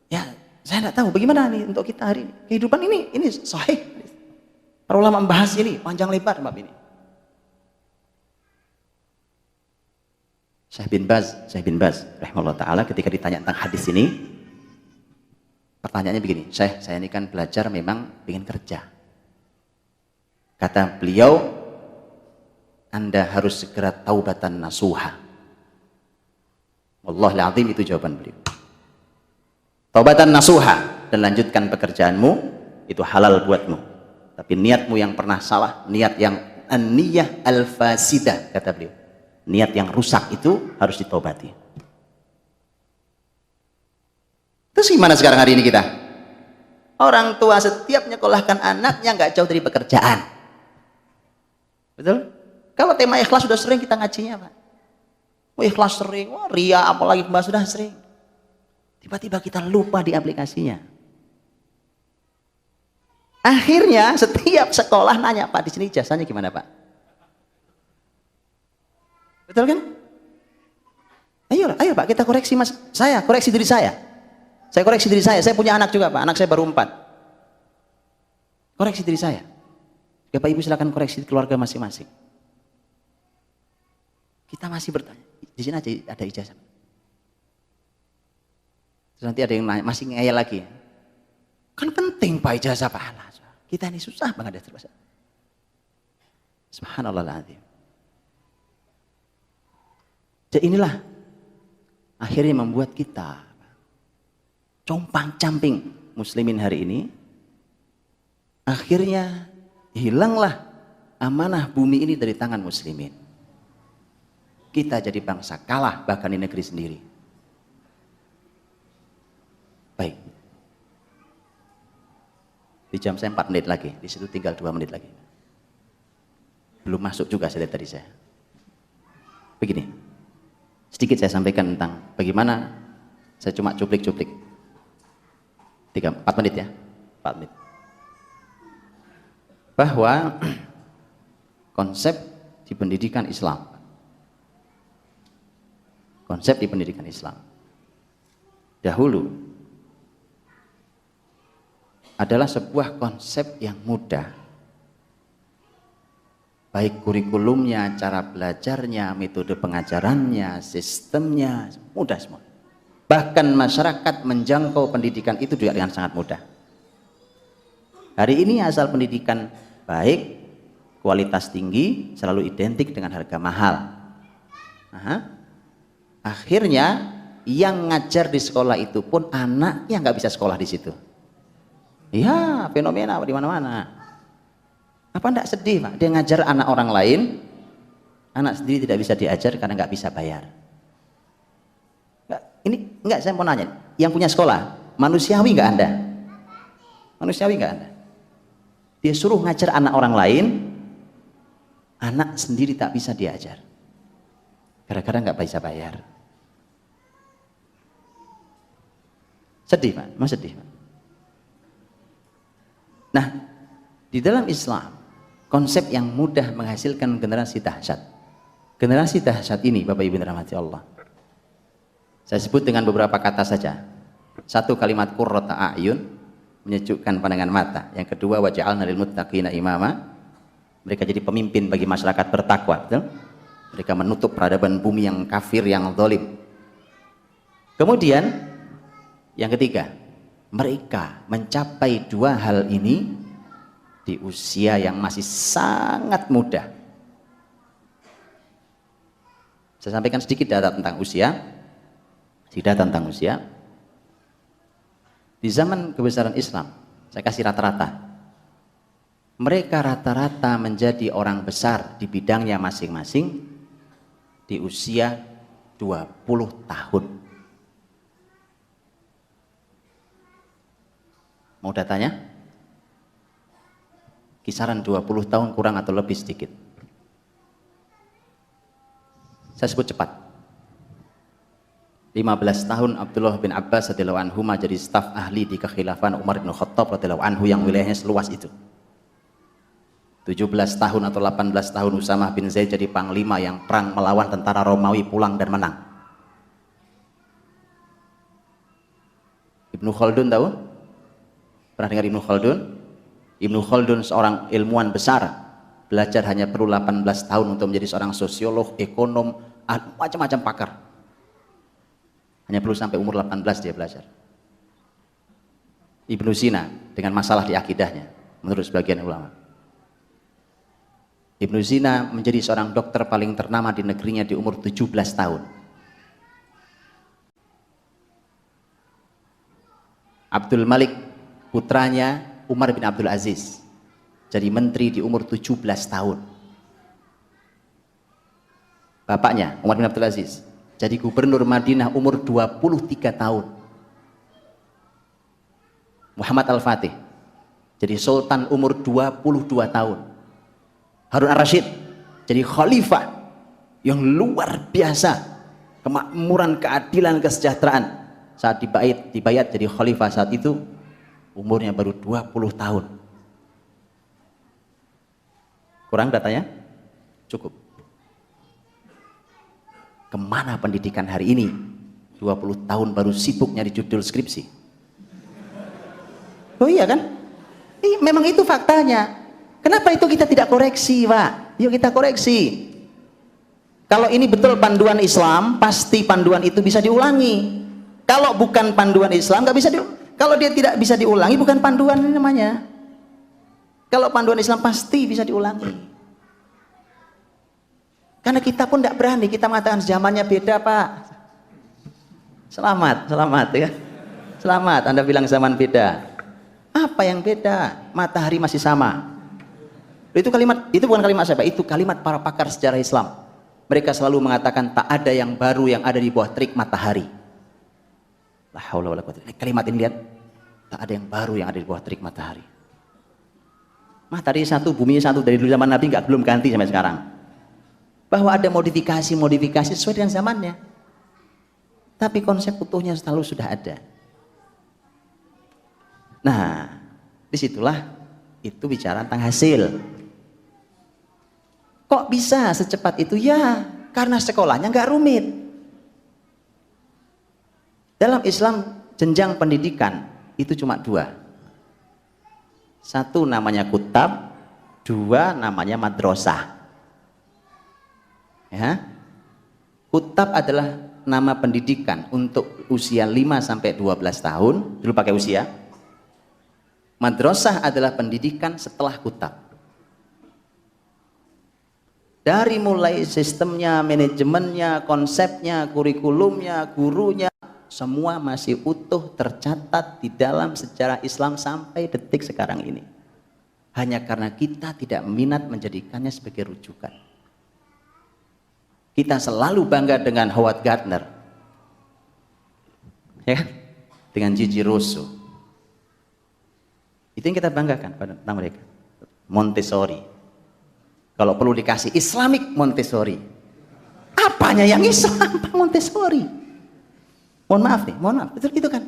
Ya, saya tidak tahu bagaimana nih untuk kita hari ini. Kehidupan ini sahih. Para ulama membahas ini panjang lebar bab ini. Syekh bin Baz rahimahullah taala ketika ditanya tentang hadis ini, pertanyaannya begini, saya ini kan belajar memang ingin kerja. Kata beliau, Anda harus segera taubatan nasuha. Wallahul azim, itu jawaban beliau. Taubatan nasuha, dan lanjutkan pekerjaanmu, itu halal buatmu. Tapi niatmu yang pernah salah, niat yang an-niyah al-fasidah, kata beliau. Niat yang rusak itu harus ditobati. Terus gimana sekarang hari ini kita? Orang tua setiap nyekolahkan anaknya nggak jauh dari pekerjaan. Betul? Kalau tema ikhlas sudah sering kita ngajinya, Pak. Oh, ikhlas sering, wah ria apalagi kembali sudah sering. Tiba-tiba kita lupa di aplikasinya. Akhirnya setiap sekolah nanya, Pak di sini ijazahnya gimana, Pak? Betul kan? Ayo Pak, kita koreksi mas. Saya koreksi diri saya. Saya koreksi diri saya punya anak juga Pak, anak saya baru 4. Koreksi diri saya. Bapak Ibu silakan koreksi keluarga masing-masing. Kita masih bertanya, di sini aja ada ijazah. Terus nanti ada yang nanya, masih ngeyel lagi. Kan penting Pak ijazah pahala. Kita ini susah banget ya. Subhanallahal-azim. Dan inilah akhirnya membuat kita compang-camping muslimin hari ini. Akhirnya hilanglah amanah bumi ini dari tangan muslimin. Kita jadi bangsa kalah bahkan di negeri sendiri. Baik. Di jam saya 4 menit lagi, di situ tinggal 2 menit lagi. Belum masuk juga saya lihat tadi saya. Begini, sedikit saya sampaikan tentang bagaimana, saya cuma cuplik-cuplik. 4 menit ya, 4 menit. Bahwa konsep di pendidikan Islam, dahulu adalah sebuah konsep yang mudah, baik kurikulumnya, cara belajarnya, metode pengajarannya, sistemnya, mudah semua. Bahkan masyarakat menjangkau pendidikan itu juga dengan sangat mudah. Hari ini asal pendidikan baik, kualitas tinggi, selalu identik dengan harga mahal. Akhirnya yang ngajar di sekolah itu pun anaknya nggak bisa sekolah di situ. Ya, fenomena di mana-mana. Apa enggak sedih, Pak? Dia ngajar anak orang lain, anak sendiri tidak bisa diajar karena nggak bisa bayar. Enggak, saya mau nanya, yang punya sekolah, manusiawi nggak Anda? Manusiawi nggak Anda? Dia suruh ngajar anak orang lain, anak sendiri tak bisa diajar. Gara-gara nggak bisa bayar. Sedih, Pak? Mas sedih, Pak? Nah, di dalam Islam, konsep yang mudah menghasilkan generasi dahsyat. Generasi dahsyat ini, Bapak Ibu dirahmati Allah, saya sebut dengan beberapa kata saja. Satu, kalimat qurrata a'yun, menyejukkan pandangan mata. Yang kedua, waja'alna lil muttaqina imama, mereka jadi pemimpin bagi masyarakat bertakwa, betul? Mereka menutup peradaban bumi yang kafir, yang zalim. Kemudian yang ketiga, mereka mencapai 2 hal ini di usia yang masih sangat muda. Saya sampaikan sedikit data tentang usia. Di zaman kebesaran Islam, saya kasih rata-rata. Mereka rata-rata menjadi orang besar di bidangnya masing-masing di usia 20 tahun. Mau datanya? Kisaran 20 tahun kurang atau lebih sedikit. Saya sebut cepat. 15 tahun Abdullah bin Abbas radhiyallahu anhu jadi staf ahli di kekhilafan Umar bin Khattab radhiyallahu anhu yang wilayahnya seluas itu. 17 tahun atau 18 tahun Usamah bin Zaid jadi panglima yang perang melawan tentara Romawi, pulang dan menang. Ibnu Khaldun tahu? Pernah dengar Ibnu Khaldun? Ibnu Khaldun seorang ilmuwan besar, belajar hanya perlu 18 tahun untuk menjadi seorang sosiolog, ekonom, macam-macam pakar. Hanya perlu sampai umur 18 dia belajar. Ibnu Sina dengan masalah di akidahnya, menurut sebagian ulama. Ibnu Sina menjadi seorang dokter paling ternama di negerinya di umur 17 tahun. Abdul Malik, putranya Umar bin Abdul Aziz, jadi menteri di umur 17 tahun. Bapaknya Umar bin Abdul Aziz jadi gubernur Madinah umur 23 tahun. Muhammad Al-Fatih jadi sultan umur 22 tahun. Harun Ar-Rasyid jadi khalifah yang luar biasa, kemakmuran, keadilan, kesejahteraan. Saat dibayat jadi khalifah saat itu umurnya baru 20 tahun. Kurang datanya? Cukup. Kemana pendidikan hari ini? 20 tahun baru sibuk nyari judul skripsi. Oh iya kan? Memang itu faktanya. Kenapa itu kita tidak koreksi, Pak? Yuk kita koreksi. Kalau ini betul panduan Islam, pasti panduan itu bisa diulangi. Kalau bukan panduan Islam, nggak bisa diulangi. Kalau dia tidak bisa diulangi, bukan panduan namanya. Kalau panduan Islam pasti bisa diulangi. Karena kita pun tidak berani, kita mengatakan zamannya beda Pak. Selamat ya. Selamat, Anda bilang zaman beda. Apa yang beda? Matahari masih sama. Itu bukan kalimat saya Pak, itu kalimat para pakar sejarah Islam. Mereka selalu mengatakan tak ada yang baru yang ada di bawah terik matahari. La haula wala quwwata. Kalimat ini lihat, tak ada yang baru yang ada di bawah terik matahari. Matahari satu, bumi satu, dari dulu zaman Nabi belum ganti sampai sekarang. Bahwa ada modifikasi sesuai dengan zamannya. Tapi konsep utuhnya selalu sudah ada. Nah, disitulah itu bicara tentang hasil. Kok bisa secepat itu? Ya, karena sekolahnya nggak rumit. Dalam Islam, jenjang pendidikan itu cuma 2. 1 namanya kutab, 2 namanya madrasah. Ya. Kutab adalah nama pendidikan untuk usia 5 sampai 12 tahun, dulu pakai usia. Madrasah adalah pendidikan setelah kutab. Dari mulai sistemnya, manajemennya, konsepnya, kurikulumnya, gurunya, semua masih utuh tercatat di dalam sejarah Islam sampai detik sekarang ini. Hanya karena kita tidak minat menjadikannya sebagai rujukan. Kita selalu bangga dengan Howard Gardner, ya, dengan Gigi Rosso. Itu yang kita banggakan pada mereka. Montessori. Kalau perlu dikasih Islamic Montessori. Apanya yang Islam? Montessori. Mohon maaf. Betul gitu kan?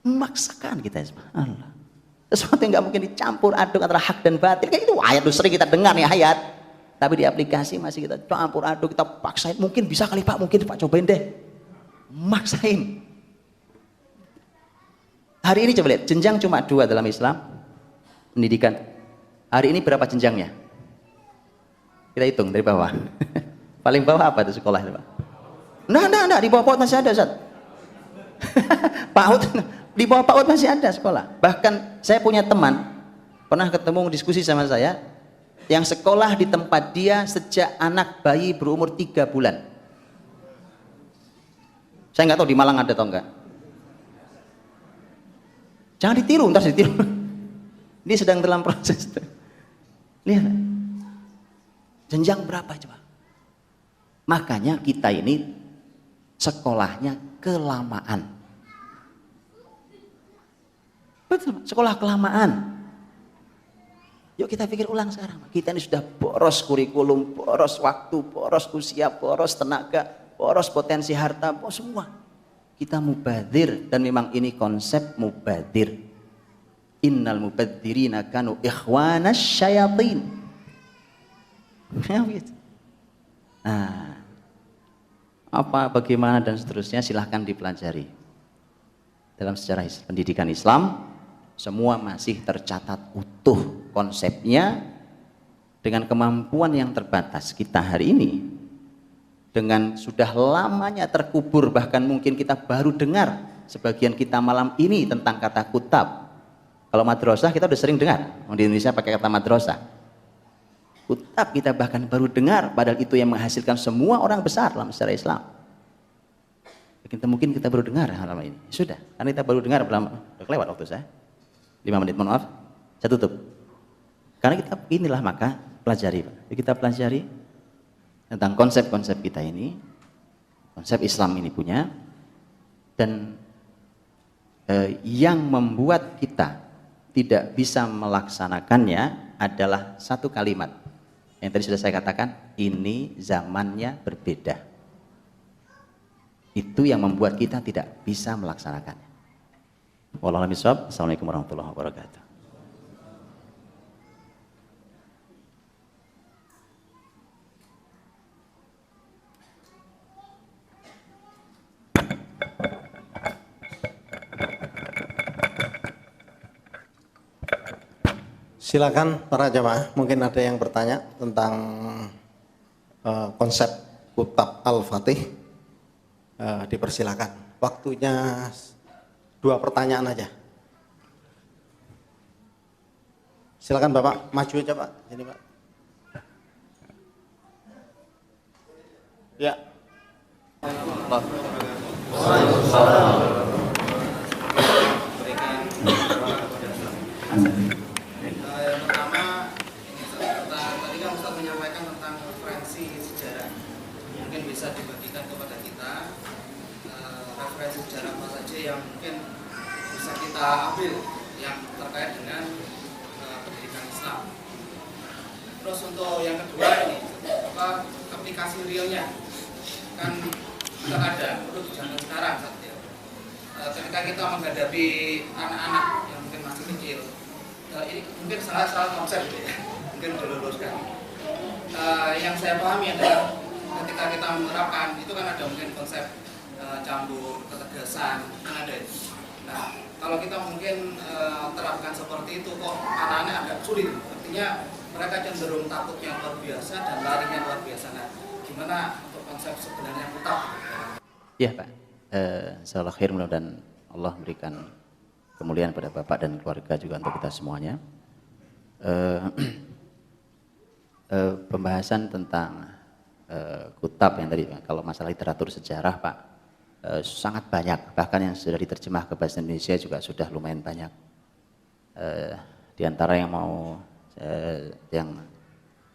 Memaksakan kita. Allah. Sesuatu yang nggak mungkin dicampur aduk antara hak dan batil. Kayak itu ayat itu sering kita dengar nih ayat. Tapi di aplikasi masih kita campur aduk, kita paksain. Mungkin bisa kali Pak, mungkin Pak cobain deh. Maksain. Hari ini coba lihat, jenjang cuma 2 dalam Islam. Pendidikan. Hari ini berapa jenjangnya? Kita hitung dari bawah. Paling bawah apa itu sekolah itu Pak? Nah, di bawah PAUD masih ada Ustaz. PAUD, di bawah PAUD masih ada sekolah. Bahkan saya punya teman, pernah ketemu diskusi sama saya, yang sekolah di tempat dia sejak anak bayi berumur 3 bulan. Saya nggak tahu di Malang ada atau enggak. Jangan ditiru, ntar ditiru. Ini sedang dalam proses. Lihat. Jenjang berapa coba? Makanya kita ini sekolahnya kelamaan. Betul, sekolah kelamaan. Yuk kita pikir ulang sekarang. Kita ini sudah boros kurikulum, boros waktu, boros usia, boros tenaga, boros potensi harta, boros semua. Kita mubadir, dan memang ini konsep mubadir. Innal mubadzirina kanu ikhwanas syayatin. Nah, bagaimana dan seterusnya silahkan dipelajari. Dalam sejarah pendidikan Islam, semua masih tercatat utuh konsepnya. Dengan kemampuan yang terbatas kita hari ini, dengan sudah lamanya terkubur, bahkan mungkin kita baru dengar sebagian kita malam ini tentang kata kutab. Kalau madrasah kita udah sering dengar, di Indonesia pakai kata madrasah. Kutab kita bahkan baru dengar, padahal itu yang menghasilkan semua orang besar dalam sejarah Islam. Mungkin kita baru dengar hal ini. Sudah, karena kita baru dengar, udah kelewat waktu saya. 5 menit, mohon maaf. Saya tutup. Karena kita inilah maka pelajari. Kita pelajari tentang konsep-konsep kita ini, konsep Islam ini punya, dan yang membuat kita tidak bisa melaksanakannya adalah satu kalimat yang tadi sudah saya katakan, ini zamannya berbeda. Itu yang membuat kita tidak bisa melaksanakannya. Wallahu a'lam bishawab. Assalamualaikum warahmatullahi wabarakatuh. Silakan para jamaah, mungkin ada yang bertanya tentang konsep Kutab Al-Fatih. Dipersilakan. Waktunya 2 pertanyaan aja. Silakan Bapak, maju aja Pak. Ini Pak. Ya. Yang pertama, tadi kan Ustaz menyampaikan tentang referensi sejarah. Mungkin bisa dibagikan kepada kita referensi sejarah apa saja yang mungkin bisa kita ambil yang terkait dengan pendidikan Islam. Terus untuk yang kedua ini, aplikasi realnya kan nggak ada, perlu di zaman sekarang saat ya. Ketika kita menghadapi anak-anak yang mungkin masih kecil, ini mungkin salah konsep gitu ya, mungkin diluruskan. Yang saya pahami adalah ketika kita menerapkan itu kan ada mungkin konsep campur, ketegasan, kan ada itu. Nah, kalau kita mungkin terapkan seperti itu kok anak-anak agak sulit, artinya mereka cenderung takutnya luar biasa dan larinya luar biasa. Nah, gimana untuk konsep sebenarnya kutab? Ya Pak, insyaallah khair, mudah-mudahan Allah memberikan kemuliaan pada Bapak dan keluarga juga untuk kita semuanya. Pembahasan tentang kutab yang tadi, kalau masalah literatur sejarah Pak, sangat banyak, bahkan yang sudah diterjemah ke bahasa Indonesia juga sudah lumayan banyak. Di antara yang mau yang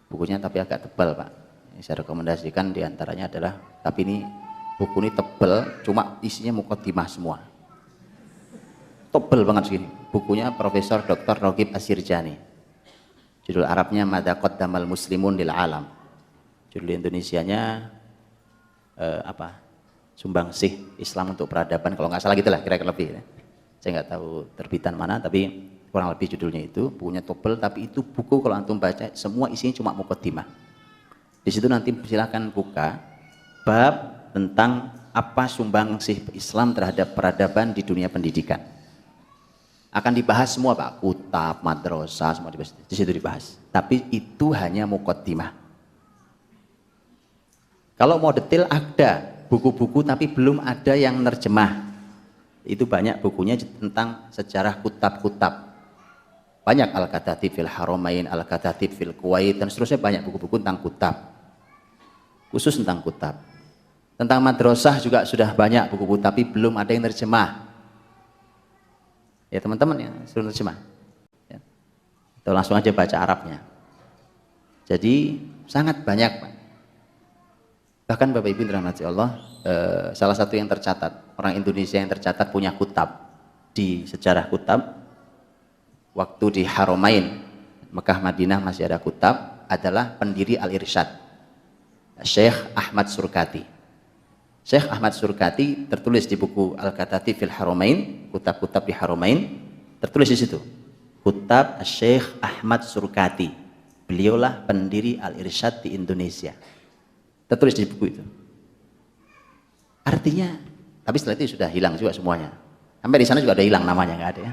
bukunya tapi agak tebal Pak, yang saya rekomendasikan di antaranya adalah, tapi ini buku ini tebal, cuma isinya muqaddimah semua. Tebal banget segini. Bukunya Profesor Dr. Roghib Asirjani. Judul Arabnya Madza Qaddamal Muslimun lil Alam. Judul Indonesianya Sumbangsih Islam untuk Peradaban, kalau nggak salah gitulah kira-kira lebih. Saya nggak tahu terbitan mana, tapi kurang lebih judulnya itu. Bukunya tebal, tapi itu buku kalau antum baca semua isinya cuma muqaddimah. Di situ nanti silakan buka bab tentang apa sumbangsih Islam terhadap peradaban di dunia pendidikan. Akan dibahas semua Pak, kutab, madrasah, semua dibahas. Di situ dibahas. Tapi itu hanya muqaddimah. Kalau mau detail ada buku-buku, tapi belum ada yang nerjemah. Itu banyak bukunya tentang sejarah kutab-kutab. Banyak Al-Katatib fil Haramain, Al-Katatib fil Kuwait, dan seterusnya banyak buku-buku tentang kutab. Khusus tentang kutab. Tentang madrasah juga sudah banyak buku-buku, tapi belum ada yang nerjemah. Ya teman-teman ya, suruh terjemah. Ya. Atau langsung aja baca Arabnya. Jadi sangat banyak Pak. Bahkan Bapak Ibu dirahmati Allah, salah satu yang tercatat, orang Indonesia yang tercatat punya kutab di sejarah kutab, waktu di Haramain, Mekah Madinah masih ada kutab, adalah pendiri Al-Irsyad, Syekh Ahmad Surkati. Syekh Ahmad Surkati tertulis di buku Al-Katatib fil Haramain, kutab-kutab di Haramain, tertulis di situ, kutab Syekh Ahmad Surkati. Beliaulah pendiri Al-Irsyad di Indonesia. Tertulis di buku itu. Artinya, tapi setelah itu sudah hilang juga semuanya. Sampai di sana juga ada hilang namanya, nggak ada ya.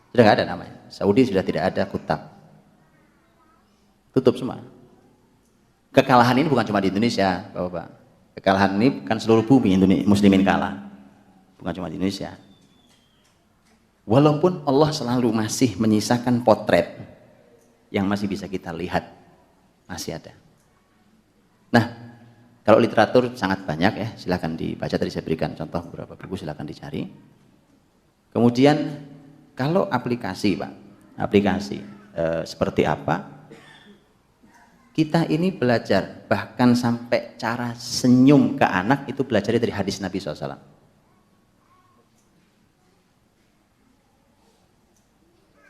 Sudah nggak ada namanya. Saudi sudah tidak ada kutab. Tutup semua. Kekalahan ini bukan cuma di Indonesia, Bapak. Kekalahan ini kan seluruh bumi muslimin kalah. Bukan cuma di Indonesia. Walaupun Allah selalu masih menyisakan potret yang masih bisa kita lihat. Masih ada. Nah, kalau literatur sangat banyak ya, silakan dibaca. Tadi saya berikan contoh beberapa buku, silakan dicari. Kemudian kalau aplikasi Pak, aplikasi seperti apa? Kita ini belajar, bahkan sampai cara senyum ke anak itu belajarnya dari hadis Nabi SAW.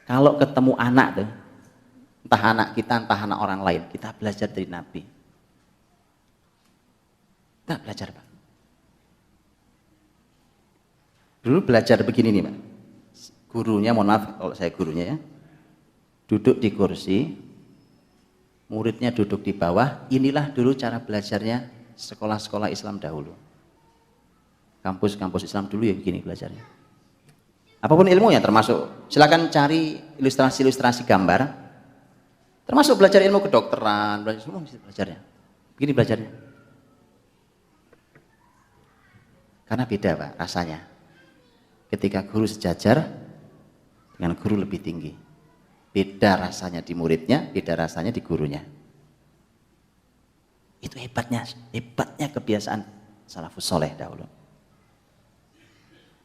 Kalau ketemu anak tuh, entah anak kita, entah anak orang lain, kita belajar dari Nabi. Kita belajar Pak. Dulu belajar begini nih Pak. Gurunya, mohon maaf kalau saya gurunya ya, duduk di kursi, muridnya duduk di bawah. Inilah dulu cara belajarnya sekolah-sekolah Islam dahulu. Kampus-kampus Islam dulu ya begini belajarnya. Apapun ilmunya, termasuk silakan cari ilustrasi-ilustrasi gambar, termasuk belajar ilmu kedokteran, belajar semua belajarnya. Begini belajarnya. Karena beda Pak rasanya. Ketika guru sejajar dengan guru lebih tinggi. Beda rasanya di muridnya, beda rasanya di gurunya. Itu hebatnya kebiasaan salafus soleh dahulu.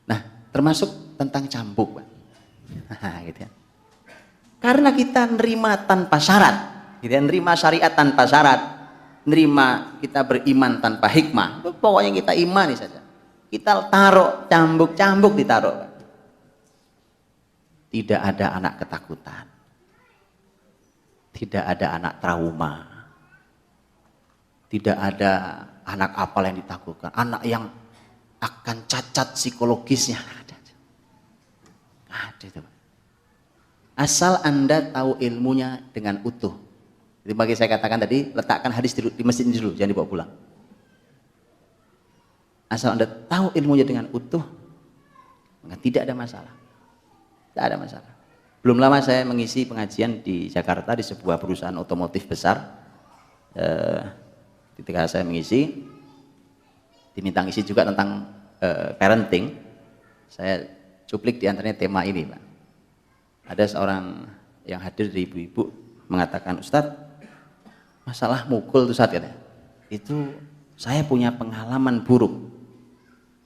Nah, termasuk tentang cambuk, Pak. Gitu ya. Karena kita nerima tanpa syarat, gitu ya, nerima syariat tanpa syarat, nerima kita beriman tanpa hikmah, pokoknya kita imani saja. Kita taruh cambuk-cambuk ditaruh, Pak. Tidak ada anak ketakutan, tidak ada anak trauma, tidak ada anak apal yang ditakutkan, anak yang akan cacat psikologisnya. Ada itu. Asal Anda tahu ilmunya dengan utuh. Jadi bagi saya katakan tadi, letakkan hadis di masjid ini dulu, jangan dibawa pulang. Asal Anda tahu ilmunya dengan utuh, maka tidak ada masalah. Tidak ada masalah. Belum lama saya mengisi pengajian di Jakarta di sebuah perusahaan otomotif besar. Ketika saya mengisi, diminta ngisi juga tentang parenting. Saya cuplik di antaranya tema ini, Pak. Ada seorang yang hadir dari ibu-ibu mengatakan, Ustadz, masalah mukul itu saat itu saya punya pengalaman buruk.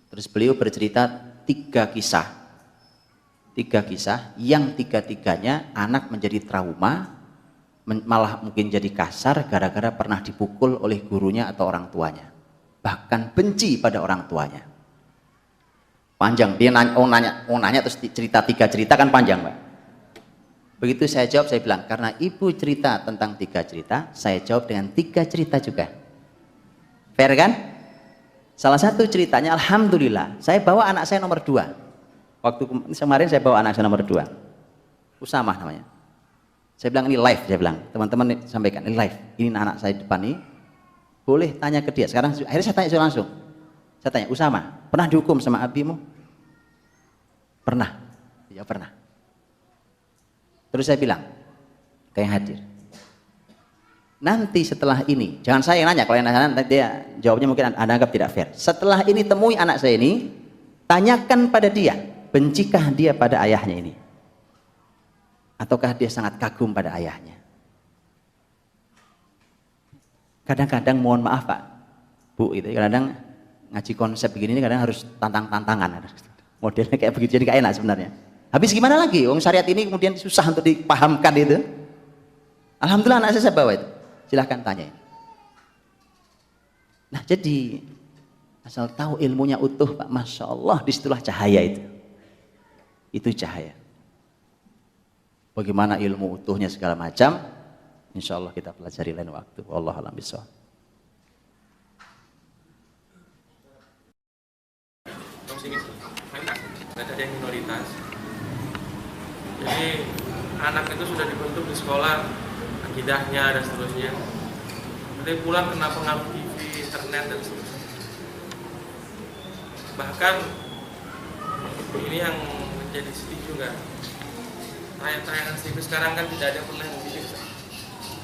Terus beliau bercerita tiga kisah yang tiga-tiganya anak menjadi trauma, malah mungkin jadi kasar gara-gara pernah dipukul oleh gurunya atau orang tuanya, bahkan benci pada orang tuanya. Panjang, dia nanya terus cerita tiga cerita kan panjang, Pak. Begitu saya jawab, saya bilang, karena ibu cerita tentang tiga cerita, saya jawab dengan tiga cerita juga. Fair kan? Salah satu ceritanya, alhamdulillah, saya bawa anak saya nomor 2. Waktu kemarin saya bawa anak saya nomor 2. Usamah namanya. Saya bilang ini live, saya bilang, teman-teman sampaikan, ini live. Ini anak saya di depan ini, boleh tanya ke dia. Sekarang akhirnya saya tanya langsung. Saya tanya, Usamah, pernah dihukum sama abimu? Pernah. Ya pernah. Terus saya bilang, kayak hadir. Nanti setelah ini, jangan saya yang nanya, kalau yang nanya nanti dia jawabnya mungkin Anda anggap tidak fair. Setelah ini temui anak saya ini, tanyakan pada dia, bencikah dia pada ayahnya ini? Ataukah dia sangat kagum pada ayahnya? Kadang-kadang mohon maaf Pak, Bu, itu kadang ngaji konsep begini ini kadang harus tantangan. Modelnya kayak begitu, jadi gak enak sebenarnya. Habis gimana lagi? Wong syariat ini kemudian susah untuk dipahamkan itu. Alhamdulillah anak saya bawa itu. Silahkan tanyain. Nah jadi asal tahu ilmunya utuh Pak, Masya Allah, disitulah cahaya itu. Itu cahaya. Bagaimana ilmu utuhnya segala macam, insya Allah kita pelajari lain waktu. Wallahu a'lam bishawab. Ada yang minoritas. Jadi anak itu sudah dibentuk di sekolah, akidahnya dan seterusnya. Nanti pulang kena pengaruh TV, internet dan seterusnya. Bahkan ini yang menjadi sedih juga. Tayangan TV sekarang kan tidak ada yang pernah mendidik.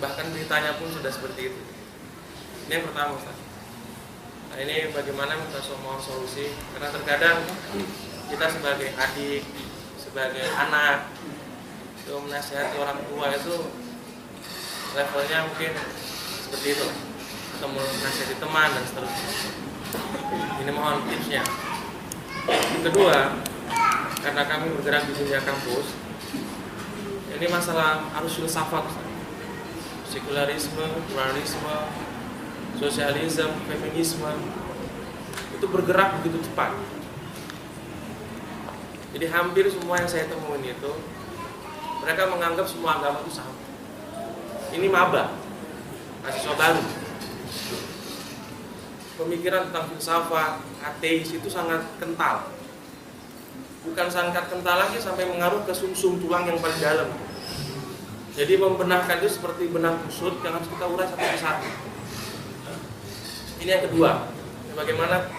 Bahkan beritanya pun sudah seperti itu. Ini yang pertama, Ustaz. Nah ini bagaimana kita semua solusi. Karena terkadang kita sebagai adik, sebagai anak, itu menasihati orang tua itu levelnya mungkin seperti itu, atau menasihati teman dan seterusnya. Ini mohon tipsnya. Yang kedua, karena kami bergerak di dunia kampus, ini masalah arus filsafat, sekularisme, pluralisme, sosialisme, feminisme, itu bergerak begitu cepat. Jadi hampir semua yang saya temuin itu, mereka menganggap semua agama itu sama. Ini maba, mahasiswa baru. Pemikiran tentang filsafat, ateis itu sangat kental. Bukan sangat kental lagi sampai mengaruh ke sumsum tulang yang paling dalam. Jadi membenahkan itu seperti benang kusut yang harus kita urai satu persatu. Ini yang kedua, bagaimana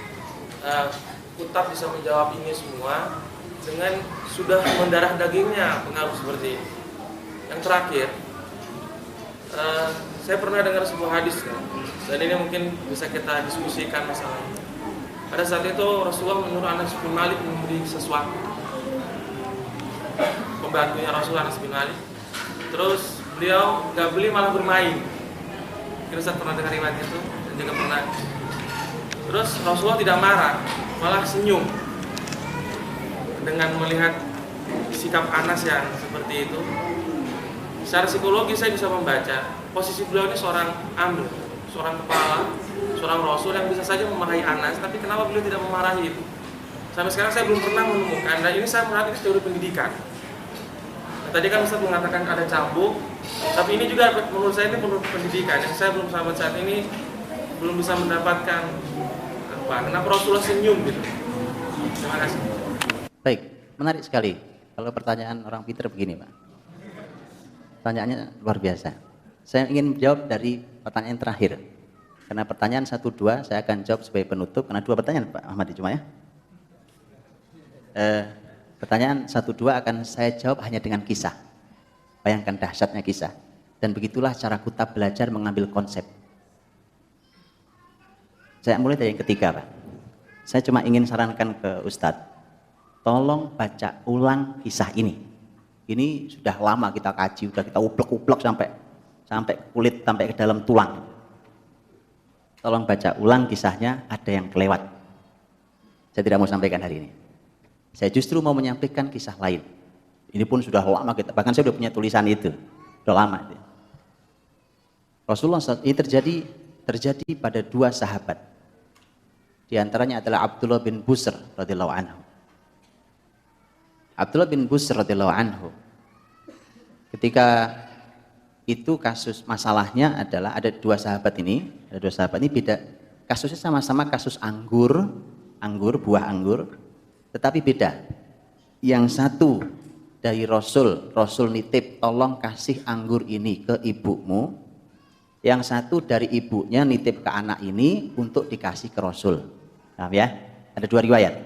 Kutab bisa menjawab ini semua dengan sudah mendarah dagingnya pengaruh seperti ini. Yang terakhir, saya pernah dengar sebuah hadis dan ini mungkin bisa kita diskusikan masalahnya. Pada saat itu Rasulullah menyuruh Anas bin Malik memberi sesuatu. Pembantunya Rasulullah Anas bin Malik Terus beliau nggak beli malah bermain. Mungkin Ustaz pernah dengar riwayat itu dan juga pernah. Terus Rasulullah tidak marah, malah senyum dengan melihat sikap Anas yang seperti itu. Secara psikologi saya bisa membaca posisi beliau ini seorang amir, seorang kepala, seorang Rasul yang bisa saja memarahi Anas, tapi kenapa beliau tidak memarahi itu? Sampai sekarang saya belum pernah menemukan, dan ini saya melihat ini teori pendidikan. Nah, tadi kan Ustaz mengatakan ada cambuk, tapi ini juga menurut saya ini perlu pendidikan yang saya belum sampai saat ini belum bisa mendapatkan apa, kenapa Rasulullah senyum gitu. Terima kasih. Baik, menarik sekali. Kalau pertanyaan orang pintar begini, Pak. Pertanyaannya luar biasa. Saya ingin jawab dari pertanyaan terakhir. Karena pertanyaan 1-2 saya akan jawab sebagai penutup. Karena 2 pertanyaan, Pak Ahmad cuma ya. Pertanyaan 1-2 akan saya jawab hanya dengan kisah. Bayangkan dahsyatnya kisah. Dan begitulah cara kita belajar mengambil konsep. Saya mulai dari yang ketiga, Pak. Saya cuma ingin sarankan ke Ustadz, tolong baca ulang kisah ini. Ini sudah lama kita kaji, sudah kita uplek-uplek sampai kulit, sampai ke dalam tulang. Tolong baca ulang kisahnya, ada yang kelewat. Saya tidak mau sampaikan hari ini. Saya justru mau menyampaikan kisah lain. Ini pun sudah lama kita, bahkan saya sudah punya tulisan itu, sudah lama. Itu. Rasulullah SAW ini terjadi pada 2 sahabat. Di antaranya adalah Abdullah bin Busr radhiyallahu anhu. Abdullah bin Busr radhiyallahu anhu. Ketika itu kasus masalahnya adalah ada 2 sahabat ini, beda. Kasusnya sama-sama kasus anggur, buah anggur, tetapi beda. Yang satu dari Rasul nitip tolong kasih anggur ini ke ibumu. Yang satu dari ibunya nitip ke anak ini untuk dikasih ke Rasul. Paham ya? Ada 2 riwayat.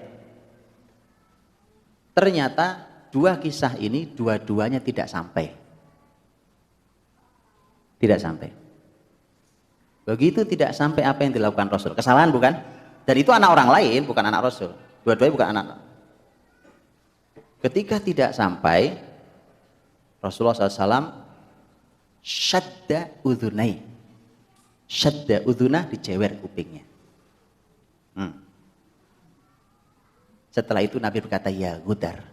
Ternyata 2 kisah ini dua-duanya tidak sampai. Tidak sampai. Begitu tidak sampai apa yang dilakukan Rasul. Kesalahan bukan? Dan itu anak orang lain, bukan anak Rasul. Dua-duanya bukan anak. Ketika tidak sampai, Rasulullah SAW syadda udhunah dijewer kupingnya. Setelah itu Nabi berkata, ya Gudar,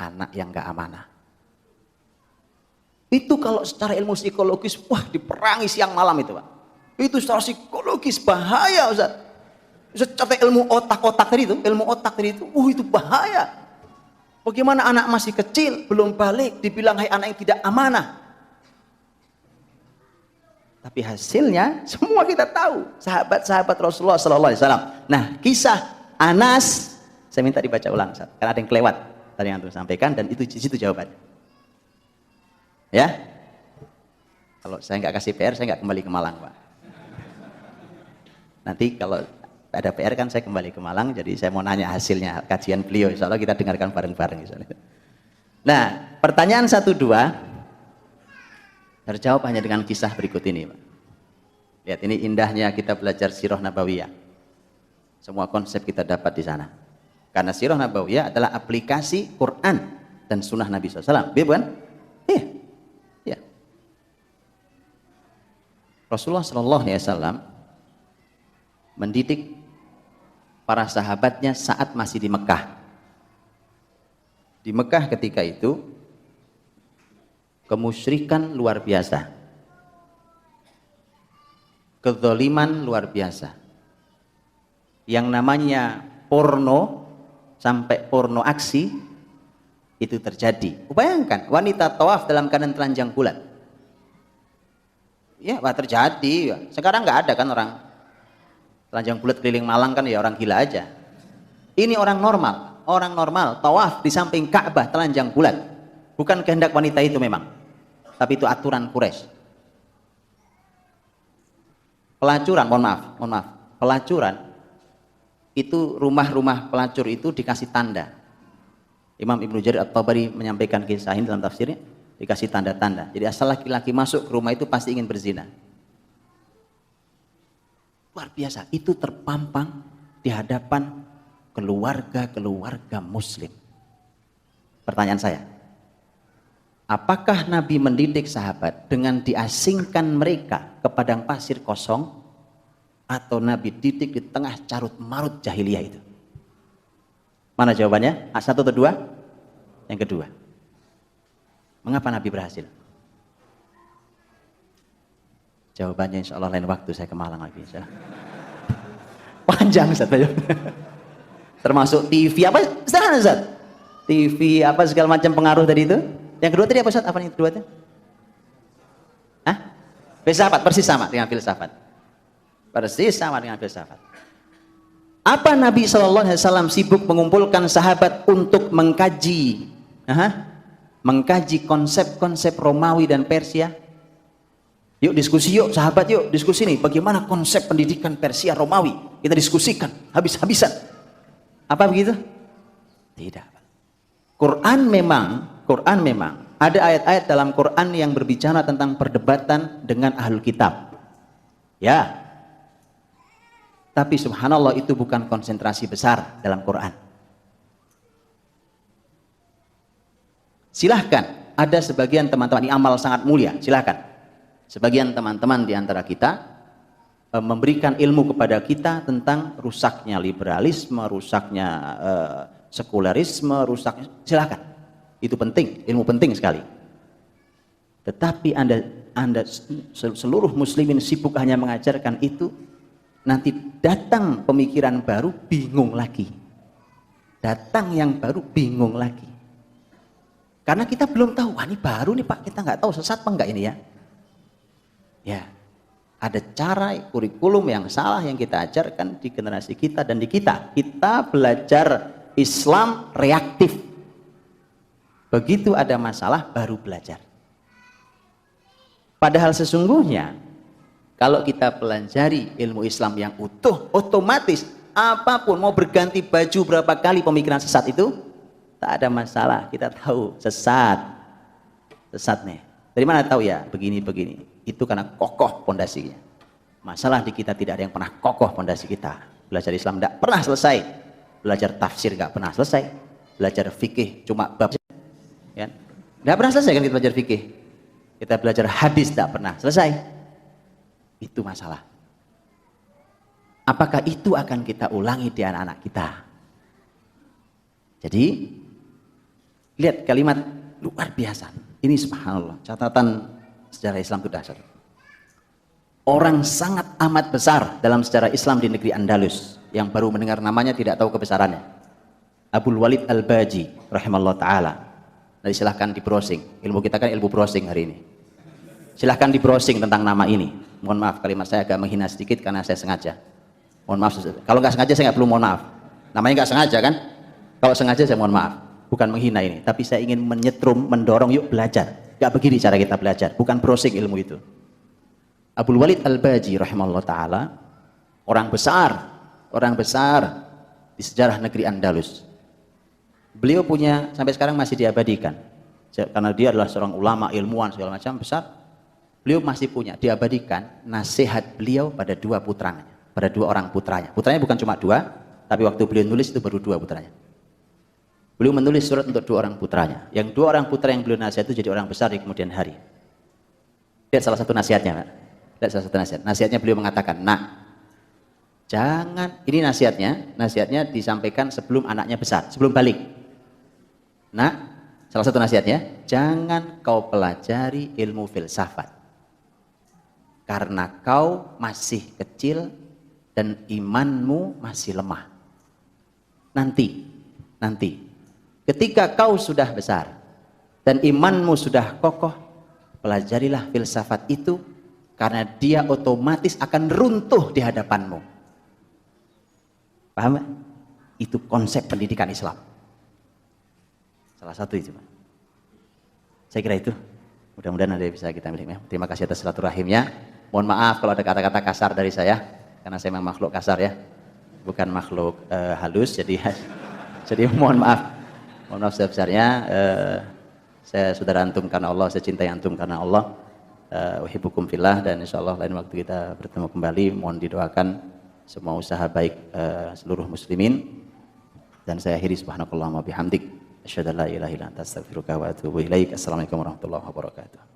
anak yang gak amanah. Itu kalau secara ilmu psikologis, wah diperangi siang malam itu, Pak. Itu secara psikologis bahaya, Ustaz. Secara ilmu otak tadi itu, itu bahaya. Bagaimana anak masih kecil, belum balik, dibilang hai anak yang tidak amanah. Tapi hasilnya semua kita tahu, sahabat-sahabat Rasulullah SAW. Nah, kisah Anas, saya minta dibaca ulang, Ustaz, karena ada yang kelewat tadi yang saya sampaikan, dan itu di situ jawabannya. Ya, kalau saya nggak kasih PR, saya nggak kembali ke Malang, Pak. Nanti kalau ada PR kan saya kembali ke Malang, jadi saya mau nanya hasilnya kajian beliau, insya Allah kita dengarkan bareng-bareng. Nah, pertanyaan 1-2 terjawab hanya dengan kisah berikut ini, Pak. Lihat, ini indahnya kita belajar sirah nabawiyah. Semua konsep kita dapat di sana. Karena sirah nabawiyah adalah aplikasi Quran dan sunnah Nabi SAW. Iya bukan? Iya. Rasulullah SAW mendidik para sahabatnya saat masih di Mekah. Di Mekah ketika itu kemusyrikan luar biasa, kezaliman luar biasa. Yang namanya porno, sampai porno aksi, itu terjadi. Bayangkan, wanita tawaf dalam keadaan telanjang bulat. Ya, terjadi. Sekarang nggak ada kan orang telanjang bulat keliling Malang kan, ya orang gila aja. Ini orang normal tawaf di samping Ka'bah telanjang bulat. Bukan kehendak wanita itu memang, tapi itu aturan Quraisy. Pelacuran, mohon maaf, pelacuran itu, rumah-rumah pelacur itu dikasih tanda. Imam Ibnu Jarir At-Tabari menyampaikan kisah ini dalam tafsirnya, dikasih tanda-tanda. Jadi asal laki-laki masuk ke rumah itu pasti ingin berzina. Luar biasa, itu terpampang di hadapan keluarga-keluarga muslim. Pertanyaan saya, Apakah Nabi mendidik sahabat dengan diasingkan mereka ke padang pasir kosong, atau Nabi didik di tengah carut marut jahiliyah itu? Mana jawabannya? Satu atau dua? Yang kedua. Mengapa Nabi berhasil? Jawabannya insya Allah lain waktu saya ke Malang lagi. Panjang Ustaz. Termasuk TV apa? Sederhana Ustaz. TV apa segala macam pengaruh tadi itu. Yang kedua tadi apa Ustaz? Apa yang kedua itu? Hah? Filsafat, persis sama dengan filsafat. Persis sama dengan filsafat. Apa Nabi SAW sibuk mengumpulkan sahabat untuk mengkaji konsep-konsep Romawi dan Persia? Yuk diskusi yuk sahabat, yuk diskusi nih bagaimana konsep pendidikan Persia Romawi, kita diskusikan habis-habisan. Apa begitu? Tidak. Quran memang ada ayat-ayat dalam Quran yang berbicara tentang perdebatan dengan ahlul kitab. Ya. Tapi subhanallah itu bukan konsentrasi besar dalam Quran. Silahkan, ada sebagian teman-teman, ini amal sangat mulia, silahkan. Sebagian teman-teman di antara kita memberikan ilmu kepada kita tentang rusaknya liberalisme, rusaknya sekularisme, rusaknya, silahkan. Itu penting, ilmu penting sekali. Tetapi anda seluruh muslimin sibuk hanya mengajarkan itu, nanti datang pemikiran baru bingung lagi. Datang yang baru bingung lagi. Karena kita belum tahu, wah ini baru nih Pak, kita nggak tahu sesat apa enggak ini ya. Ya, ada cara kurikulum yang salah yang kita ajarkan di generasi kita dan di kita. Kita belajar Islam reaktif. Begitu ada masalah baru belajar. Padahal sesungguhnya kalau kita pelajari ilmu Islam yang utuh, otomatis apapun mau berganti baju berapa kali pemikiran sesat itu tak ada masalah. Kita tahu sesat nih. Dari mana tahu ya? Begini. Itu karena kokoh pondasinya. Masalah di kita tidak ada yang pernah kokoh pondasi kita. Belajar Islam tidak pernah selesai. Belajar tafsir nggak pernah selesai. Belajar fikih cuma bab. Ya. Nggak pernah selesai kan kita belajar fikih. Kita belajar hadis tidak pernah selesai. Itu masalah. Apakah itu akan kita ulangi di anak-anak kita? Jadi lihat kalimat luar biasa. Ini subhanallah, catatan sejarah Islam itu dahsyat. Orang sangat amat besar dalam sejarah Islam di negeri Andalus yang baru mendengar namanya tidak tahu kebesarannya. Abul Walid Al-Baji rahimallahu taala. Nah, silahkan di browsing. Ilmu kita kan ilmu browsing hari ini. Silahkan di browsing tentang nama ini. Mohon maaf kalimat saya agak menghina sedikit karena saya sengaja. Mohon maaf. Kalau nggak sengaja saya nggak perlu mohon maaf. Namanya nggak sengaja kan? Kalau sengaja saya mohon maaf. Bukan menghina ini, tapi saya ingin menyetrum, mendorong yuk belajar. Gak begini cara kita belajar, bukan browsing ilmu itu. Abul Walid Al-Baji rahimahullah ta'ala, orang besar di sejarah negeri Andalus. Beliau punya, sampai sekarang masih diabadikan, karena dia adalah seorang ulama, ilmuwan segala macam besar. Beliau masih punya, diabadikan nasihat beliau pada dua putranya, pada dua orang putranya. Putranya bukan cuma dua, tapi waktu beliau nulis itu baru dua putranya. Beliau menulis surat untuk dua orang putranya. Yang dua orang putra yang beliau nasihat itu jadi orang besar di kemudian hari. Lihat salah satu nasihatnya, Pak. Lihat salah satu nasihat. Nasihatnya beliau mengatakan, jangan, ini nasihatnya disampaikan sebelum anaknya besar, sebelum balik. Salah satu nasihatnya, jangan kau pelajari ilmu filsafat. Karena kau masih kecil dan imanmu masih lemah. Nanti. Ketika kau sudah besar dan imanmu sudah kokoh, pelajarilah filsafat itu karena dia otomatis akan runtuh di hadapanmu. Paham? Itu konsep pendidikan Islam. Salah satu itu. Saya kira itu. Mudah-mudahan ada yang bisa kita miliki. Terima kasih atas silaturahimnya. Mohon maaf kalau ada kata-kata kasar dari saya, karena saya memang makhluk kasar ya, bukan makhluk halus. Jadi mohon maaf. Mohon maaf sebesar-besarnya. Saya saudara antum karena Allah, saya cintai antum karena Allah. Uhibbukum fillah, dan insyaallah lain waktu kita bertemu kembali. Mohon didoakan semua usaha baik seluruh muslimin. Dan saya akhiri subhanakallahumma bihamdik Asyhadu an la ilaha illa anta astaghfiruka wa atubu ilaik. Assalamualaikum warahmatullahi wabarakatuh.